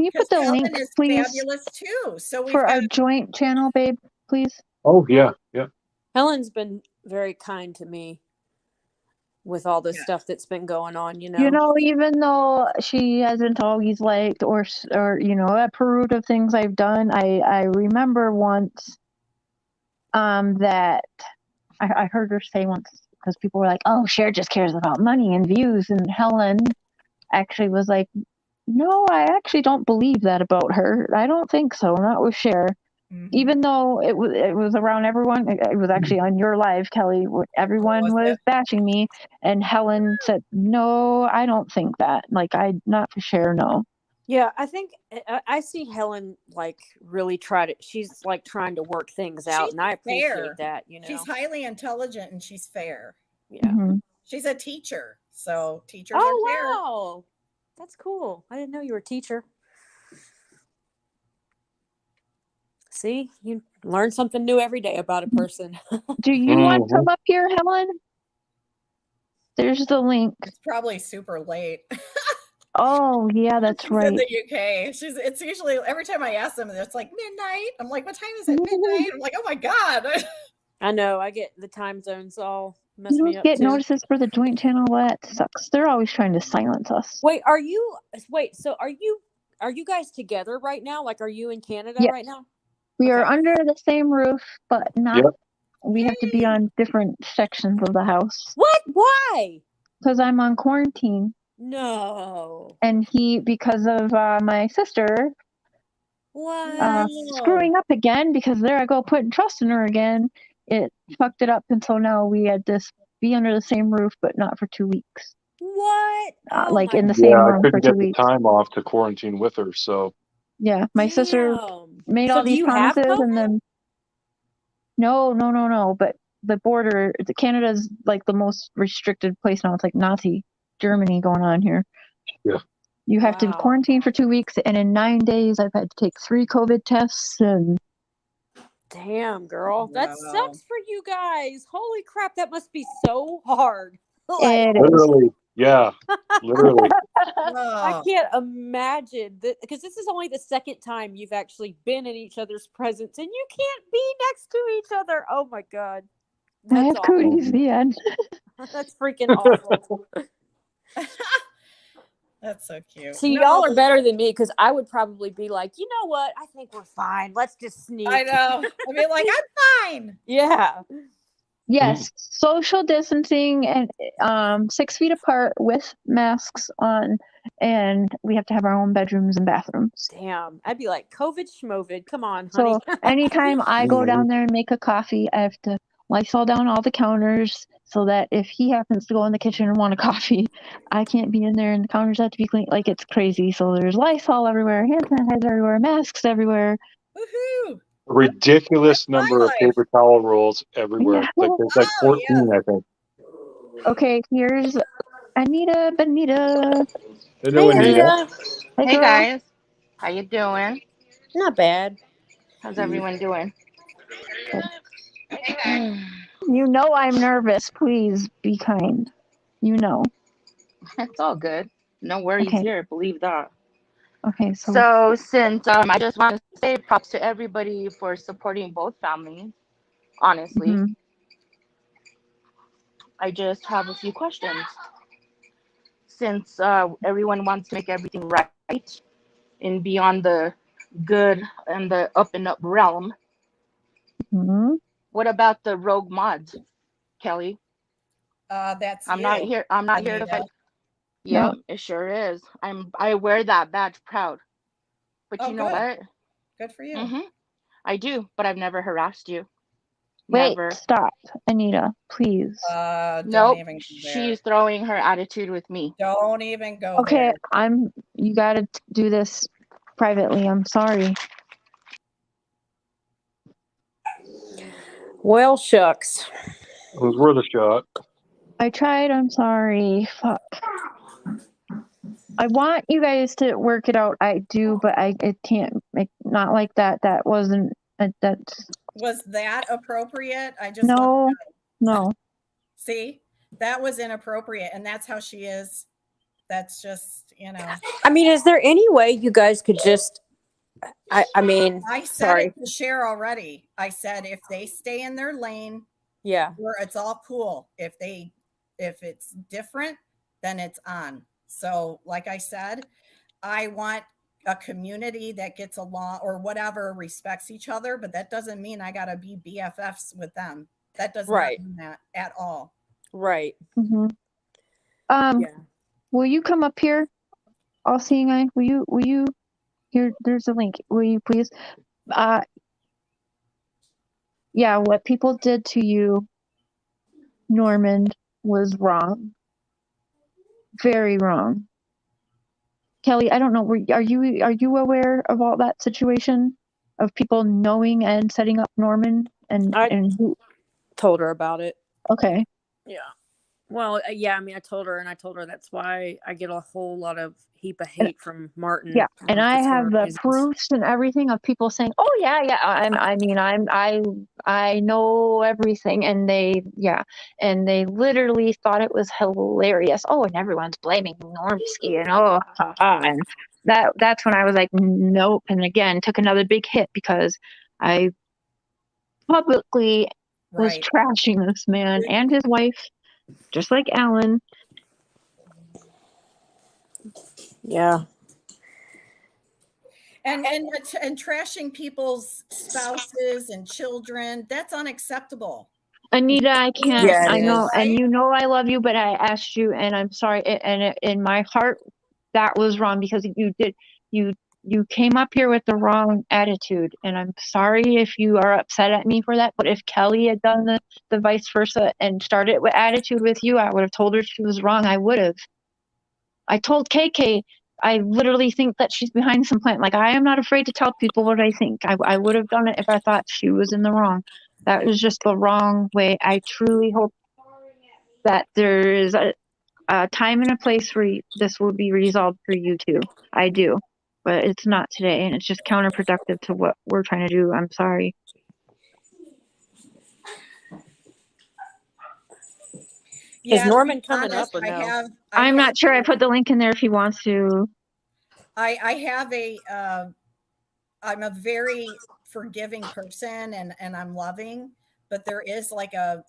you put the link, please, fabulous too. So for our joint channel, babe, please? Oh, yeah. Yeah. Helen's been very kind to me with all this stuff that's been going on, even though she hasn't always liked or approved of things I've done, I remember once that I heard her say once, because people were like, oh, Cher just cares about money and views, and Helen actually was like, no, I actually don't believe that about her. I don't think so, not with Cher. Even though it was around everyone, it was actually on your live, Kelley, where everyone was bashing me, and Helen said, no, I don't think that. Like, not for Cher, no. Yeah, I think I see Helen like really she's like trying to work things out, and I appreciate that, She's highly intelligent and she's fair. Yeah. She's a teacher, so teachers are fair. Wow. That's cool. I didn't know you were a teacher. See, you learn something new every day about a person. Do you want to come up here, Helen? There's the link. It's probably super late. Oh, yeah, that's She's right. in the UK. It's usually, every time I ask them, it's like midnight. I'm like, what time is it? Midnight. I'm like, oh my God. I know. I get the time zones all messed me up. You don't get notices for the joint channel. That sucks. They're always trying to silence us. So are you guys together right now? Like, are you in Canada right now? We are under the same roof, but not. Yep. We have to be on different sections of the house. What? Why? Because I'm on quarantine. No. And because of my sister. What? Screwing up again, because there I go putting trust in her again. It fucked it up, and so now we had to be under the same roof, but not for 2 weeks. What? Like in the same room for 2 weeks. I couldn't get the time off to quarantine with her, so. Yeah, my sister made all these promises, and then no. But the border, Canada's like the most restricted place now. It's like Nazi Germany going on here. Yeah. You have to quarantine for 2 weeks, and in 9 days, I've had to take 3 COVID tests. And damn, girl, that sucks for you guys. Holy crap, that must be so hard. Literally. Yeah, literally. I can't imagine that, because this is only the second time you've actually been in each other's presence, and you can't be next to each other. Oh my God, that's crazy. That's freaking awful. That's so cute. See, y'all are better than me, because I would probably be like, you know what? I think we're fine. Let's just sneak. I know. I mean, like, I'm fine. Yeah. Yes, social distancing and 6 feet apart with masks on, and we have to have our own bedrooms and bathrooms. Damn, I'd be like, COVID schmovid, come on, honey. So anytime I go down there and make a coffee, I have to Lysol down all the counters, so that if he happens to go in the kitchen and want a coffee, I can't be in there, and the counters have to be clean. Like, it's crazy. So there's Lysol everywhere, hand sanitizer everywhere, masks everywhere. Woohoo! Ridiculous number of paper towel rolls everywhere. Yeah. There's like 14, I think. Okay, here's Anita Benita. Hello, Anita. Hey guys, how you doing? Not bad. How's everyone doing? You know I'm nervous. Please be kind. You know. It's all good. No worries Okay. here. Believe that. Okay. So since I just want to say props to everybody for supporting both families. Honestly, Mhm. I just have a few questions. Since everyone wants to make everything right and be on the good and the up and up realm, Mhm. what about the rogue mods, Kelley? That's I'm not you, here. I'm not here to Anita. fight. No. Yep, it sure is. I wear that badge proud. But Oh, you know good. what? Good for you. Mhm. I do, but I've never harassed you. Wait. Never. Stop, Anita. Please. Don't Nope. even go there. She's throwing her attitude with me. Don't even go Okay. there. You gotta do this privately. I'm sorry. Well, shucks. It was worth a shot. I tried. I'm sorry. Fuck. I want you guys to work it out. I do, but it can't. Not like that. That wasn't. That's Was that appropriate? I just want no, to no. see that was inappropriate, and that's how she is. That's just, I mean, is there any way you guys could just I mean, I said sorry. it to Cher already. I said if they stay in their lane, Yeah. it's all cool. If it's different, then it's on. So, like I said, I want a community that gets along or whatever, respects each other, but that doesn't mean I got to be BFFs with them. That does not Right. mean that at all. Right. Mm-hmm. Yeah. Will you come up here? All seeing eye. Will you? Here, there's a link. Will you please? Uh, yeah. What people did to you, Norman, was wrong. Very wrong. Kelley, I don't know. Are you aware of all that situation of people knowing and setting up Norman I and who? told her about it. Okay. Yeah. Well, yeah, I mean, I told her that's why I get a whole lot of heap of And, hate from Martin. yeah, and I for have the reasons. proofs and everything of people saying, "Oh yeah, I know everything," and they literally thought it was hilarious. Oh, and everyone's blaming Normsky, and oh, ha, ha. And that's when I was like, nope. And again, took another big hit because I publicly was Right. trashing this man and his wife, just like Alan. Yeah. And trashing people's spouses and children, that's unacceptable. Anita, I can't. Yeah, it I know, is. and Right? you know I love you, but I asked you, and I'm sorry. In my heart, that was wrong because you came up here with the wrong attitude, and I'm sorry if you are upset at me for that. But if Kelley had done the vice versa and started with attitude with you, I would have told her she was wrong. I would have. I told KK. I literally think that she's behind some plan. Like, I am not afraid to tell people what I think. I would have done it if I thought she was in the wrong. That was just the wrong way. I truly hope that there is a time and a place where this will be resolved for you too. I do. But it's not today, and it's just counterproductive to what we're trying to do. I'm sorry. Yeah, Is to Norman be coming honest, up or no? I'm not sure. I put the link in there if he wants to. I have I'm a very forgiving person and I'm loving, but there is like a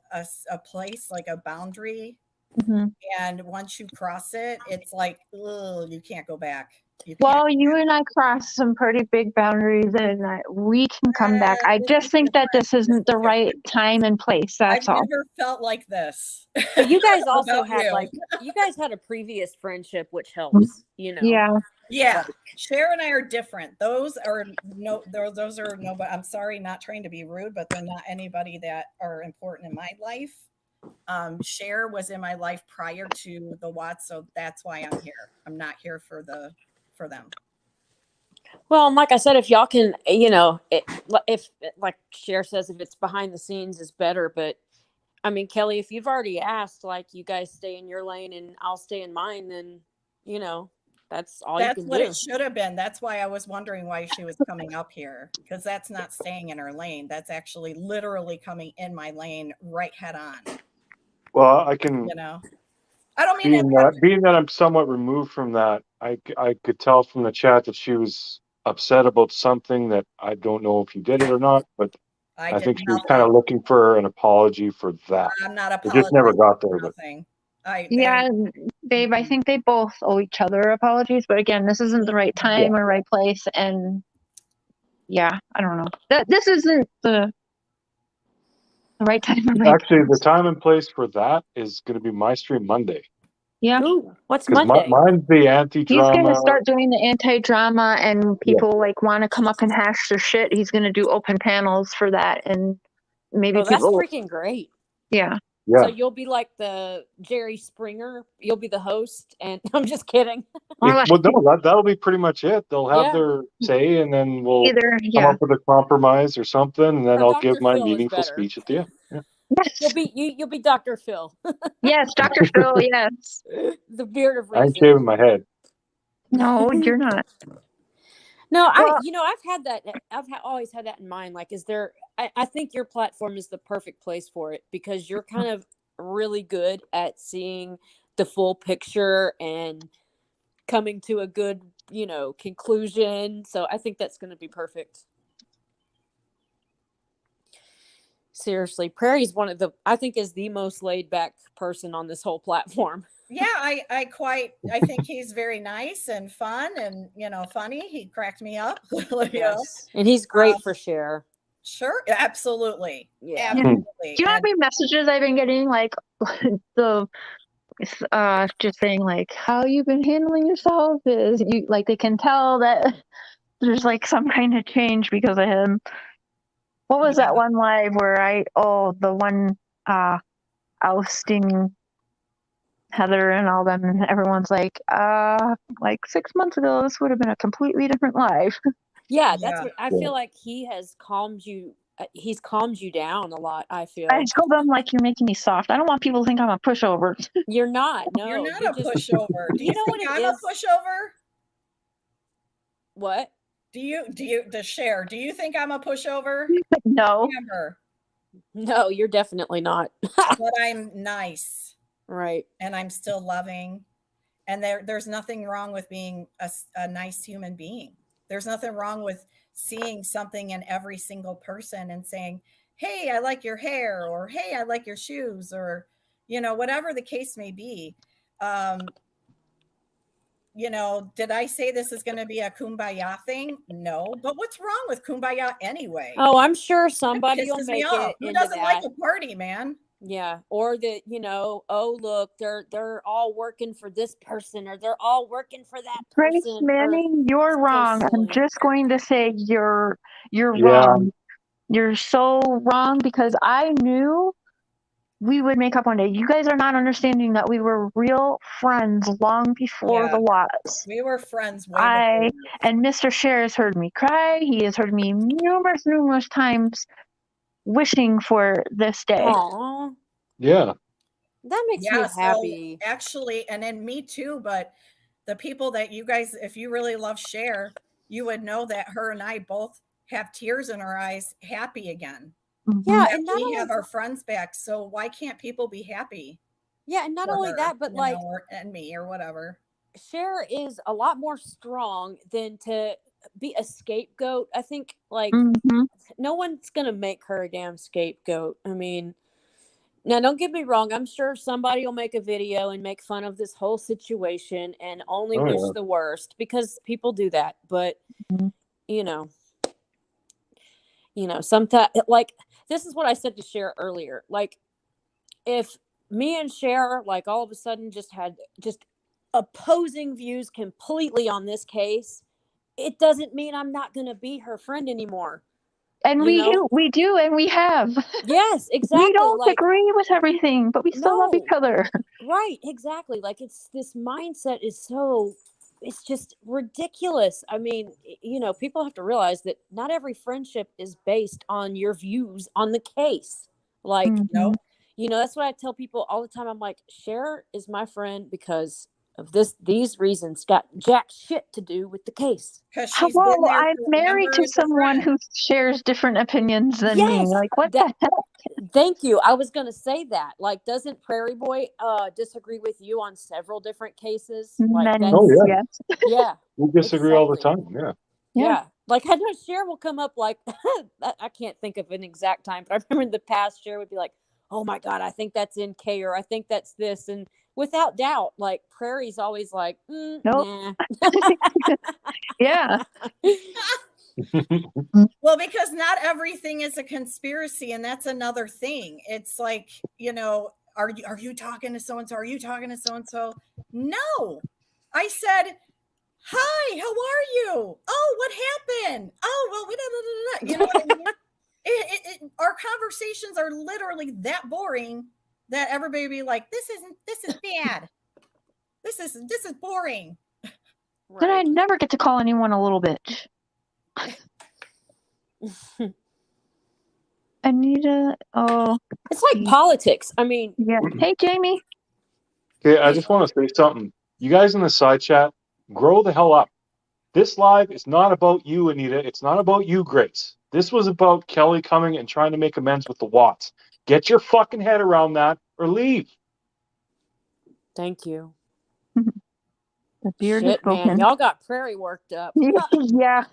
place, like a boundary. Mm-hmm. And once you cross it, it's like, ugh, you can't go back. You can't. Well, you and I crossed some pretty big boundaries, and we can come back. I This just is think that different. this isn't This the is right different. time and place. I've That's all. never felt like this. But you guys also About had you. you guys had a previous friendship, which helps, Yeah. Yeah. Cher and I are different. Those are those are no, but I'm sorry, not trying to be rude, but they're not anybody that are important in my life. Cher was in my life prior to the Watts, so that's why I'm here. I'm not here for them. Well, and like I said, if y'all can, if like Cher says, if it's behind the scenes is better. But I mean, Kelley, if you've already asked, like, you guys stay in your lane and I'll stay in mine, then, That's all you That's can what do. it should have been. That's why I was wondering why she was coming up here, because that's not staying in her lane. That's actually literally coming in my lane right head on. Well, I can, You know, I don't mean being that I'm somewhat removed from that, I could tell from the chat that she was upset about something that I don't know if you did it or not, but I did think she was nothing. kind of looking for an apology for that. I'm not It just never apologizing got for there, but nothing. Yeah, babe, I think they both owe each other apologies, but again, this isn't the right time or right place, and yeah, I don't know. This isn't the right time or right actually, place. the time and place for that is going to be my stream Monday. Yeah. Ooh, what's Because Monday? mine's the He's anti-drama. gonna start doing the anti-drama, and people like want to come up and hash their shit. He's gonna do open panels for that, and maybe Oh, that's people. freaking great. Yeah. Yeah. So you'll be like the Jerry Springer. You'll be the host, and I'm just kidding. Well, no, that'll be pretty much it. They'll have their say, and then we'll Either, come up with a compromise or something, and then Or I'll Dr. give my Phil is meaningful better. speech at the end. Yeah. Yes. You'll be Dr. Phil, Yes, Dr. Phil. Yes. the beard of I ain't reason. shaving my head. No, you're not. No, Well- I've had that. Always had that in mind. Like, I think your platform is the perfect place for it, because you're kind of really good at seeing the full picture and coming to a good, conclusion. So I think that's going to be perfect. Seriously, Prairie's I think is the most laid back person on this whole platform. Yeah, I think he's very nice and fun and, funny. He cracked me up. Yes. And he's great for share. Sure. Absolutely. Yeah. Absolutely. Do you know how many messages I've been getting? Like just saying like how you've been handling yourself is you like they can tell that there's like some kind of change because of him. What was that one live where the one ousting Heather and all them, and everyone's like 6 months ago this would have been a completely different life. Yeah, that's what I feel like. He has calmed you. He's calmed you down a lot. I feel. I told them like you're making me soft. I don't want people to think I'm a pushover. You're not. No, you're not a pushover. Do you know think what I'm a pushover? What? Do you share? Do you think I'm a pushover? No. Never. No, you're definitely not. But I'm nice. Right. And I'm still loving. And there's nothing wrong with being a nice human being. There's nothing wrong with seeing something in every single person and saying, hey, I like your hair, or hey, I like your shoes, or, whatever the case may be. Did I say this is going to be a kumbaya thing? No. But what's wrong with kumbaya anyway? Oh, I'm sure somebody will make it. Who doesn't like a party, man? Yeah. Or that, oh, look, they're all working for this person, or they're all working for that person. Grace Manning, you're wrong. I'm just going to say you're wrong. You're so wrong, because I knew we would make up one day. You guys are not understanding that we were real friends long before the lots. We were friends way before. And Mr. Cher has heard me cry. He has heard me numerous times wishing for this day. Aww. Yeah. That makes me happy. So actually, and then me too, but the people that you guys, if you really love Cher, you would know that her and I both have tears in our eyes, happy again. Yeah, and we have our friends back. So why can't people be happy? Yeah, and not only that, but and me or whatever. Cher is a lot more strong than to be a scapegoat. I think no one's gonna make her a damn scapegoat. I mean, now don't get me wrong. I'm sure somebody will make a video and make fun of this whole situation and only wish the worst, because people do that. But sometimes, like, this is what I said to Cher earlier. Like, if me and Cher, like, all of a sudden just had opposing views completely on this case, it doesn't mean I'm not going to be her friend anymore. And we do, and we have. Yes, exactly. We don't agree with everything, but we still love each other. Right, exactly. Like, it's this mindset is it's just ridiculous. I mean, people have to realize that not every friendship is based on your views on the case. Like, that's what I tell people all the time. I'm like, Cher is my friend because of these reasons got jack shit to do with the case. Because she's been Well, there I'm for a married number to as a someone friend. who shares different opinions than me. Yes, Like, what that- the heck? Thank you. I was going to say that. Like, doesn't Prairie Boy disagree with you on several different cases? Like Many, Oh, yeah. yes. yeah, We disagree all the exactly. time. Yeah. Yeah. Like I know Cher will come up like I can't think of an exact time, but I remember in the past Cher would be like, "Oh my god, I think that's NK or I think that's this," and without doubt, like Prairie's always like, Nope. "Nah." Yeah. Well, because not everything is a conspiracy, and that's another thing. It's like, are you talking to so and so? Are you talking to so and so? No, I said, "Hi, how are you? Oh, what happened? Oh, well, you know what I mean? Our conversations are literally that boring that everybody would be like, this is bad. This is boring." Then I Right. never get to call anyone a little bitch. Anita, oh, It's like politics. I mean, yeah. Hey, Jamie. Okay, I just want to say something. You guys in the side chat, grow the hell up. This live is not about you, Anita. It's not about you, Grace. This was about Kelley coming and trying to make amends with the Watts. Get your fucking head around that or leave. thank you. The beard has Shit, man, spoken. y'all got Prairie worked up. Yeah.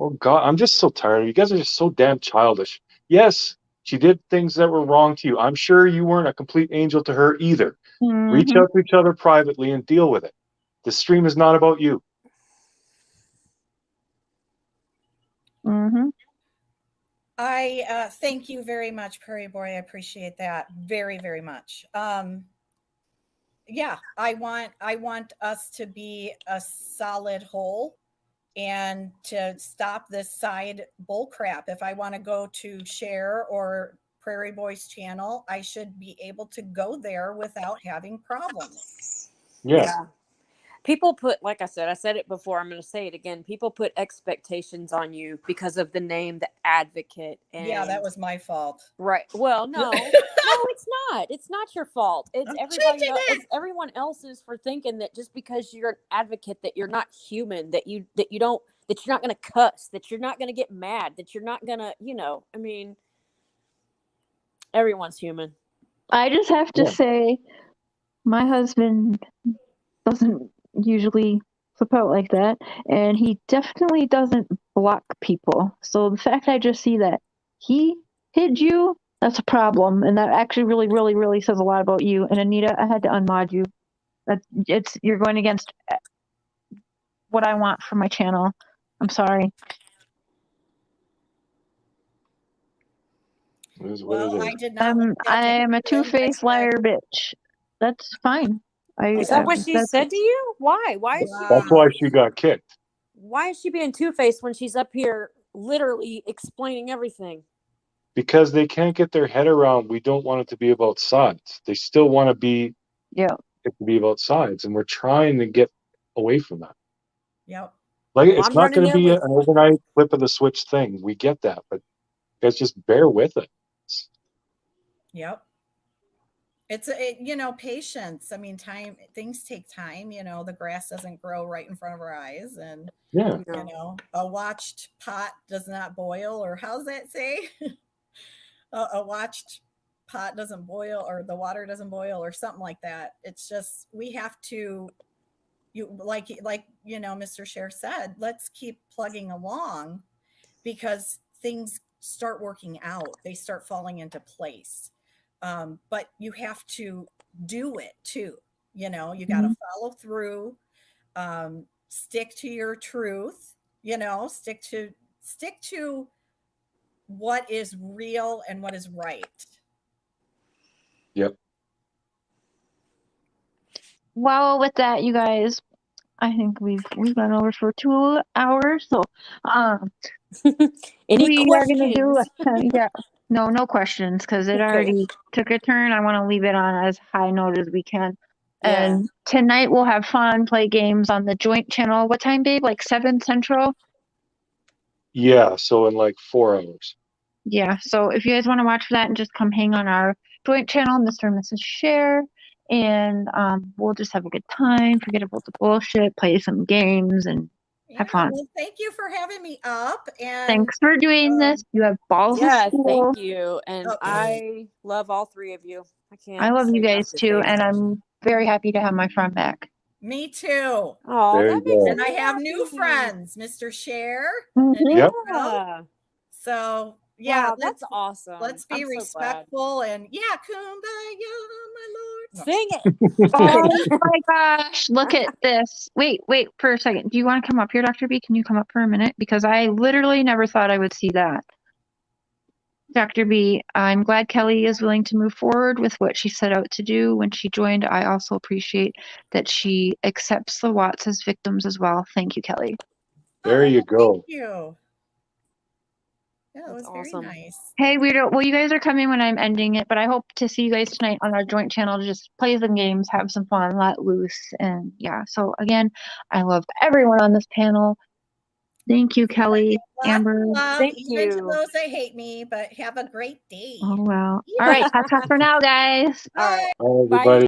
Oh, God, I'm just so tired. You guys are just so damn childish. Yes, she did things that were wrong to you. I'm sure you weren't a complete angel to her either. Reach Mm-hmm. out to each other privately and deal with it. The stream is not about you. Mm-hmm. I thank you very much, Prairie Boy. I appreciate that very, very much. Yeah, I want us to be a solid whole and to stop this side bull crap. If I want to go to Cher or Prairie Boy's channel, I should be able to go there without having problems. Yeah. People put, like I said it before, I'm going to say it again. People put expectations on you because of the name, the advocate. And Yeah, that was my fault. right. Well, no, it's not. It's not your fault. It's I'm everybody changing else. it. It's everyone else's for thinking that just because you're an advocate that you're not human, that you're not going to cuss, that you're not going to get mad, that you're not going to, I mean, everyone's human. I just have to Yeah. say, my husband doesn't usually flip out like that, and he definitely doesn't block people. So the fact I just see that he hid you, that's a problem, and that actually really, really, really says a lot about you. And Anita, I had to unmod you. You're going against what I want for my channel. I'm sorry. It is what it Well, I is. did not want that I to am a happen. two-faced liar bitch. That's fine. Is that what she that's said to you? Why? Why is she That's why she got kicked. why is she being two-faced when she's up here literally explaining everything? Because they can't get their head around we don't want it to be about sides. They still want to be yeah. it to be about sides, and we're trying to get away from that. Yep. Like Well, it's I'm not running going to there be with an you. overnight flip of the switch thing. We get that, but guys, just bear with it. Yep. It's patience. I mean, things take time, the grass doesn't grow right in front of our eyes. And, Yeah. a watched pot does not boil, or how's that say? a watched pot doesn't boil, or the water doesn't boil, or something like that. It's just, we have to, Mr. Cher said, let's keep plugging along, because things start working out. They start falling into place. But you have to do it too. You got to follow through, stick to your truth, stick to what is real and what is right. Yep. Well, with that, you guys, I think we've gone over for 2 hours. So, Any we are gonna do questions? no questions, because it Okay. already took a turn. I want to leave it on as high note as we can. Yeah. And tonight we'll have fun, play games on the joint channel. What time, babe? Like 7 Central? Yeah. So in like 4 hours. Yeah. So if you guys want to watch that and just come hang on our joint channel, Mr. and Mrs. Cher, and we'll just have a good time, forget about the bullshit, play some games, and have fun. Well, thank you for having me up. And thanks for doing this. You have balls of Yeah, steel. thank you. And Okay. I love all three of you. I can't. I love you say guys enough too, good and things. I'm very happy to have my friend back. Me too. Oh, There that you makes go. And I me have new happy. friends, Mr. Share. Mhm. Yep. Yeah. So yeah, Wow, that's awesome. let's be I'm so glad. respectful and kumbaya, my lord. No. Sing it. Oh my gosh, look at this. Wait for a second. Do you want to come up here, Dr. B? Can you come up for a minute? Because I literally never thought I would see that. Dr. B, I'm glad Kelley is willing to move forward with what she set out to do when she joined. I also appreciate that she accepts the Watts as victims as well. Thank you, Kelley. There you go. Thank you. Yeah, that was That's awesome. very nice. Hey, Weirdo. Well, you guys are coming when I'm ending it, but I hope to see you guys tonight on our joint channel to just play some games, have some fun, let loose, and yeah. So again, I love everyone on this panel. Thank you, Kelley, Lots of Amber. love, Thank even to you. those that hate me, but have a great day. Oh, well. All right, that's all for now, guys. All right. Bye, Bye. everybody.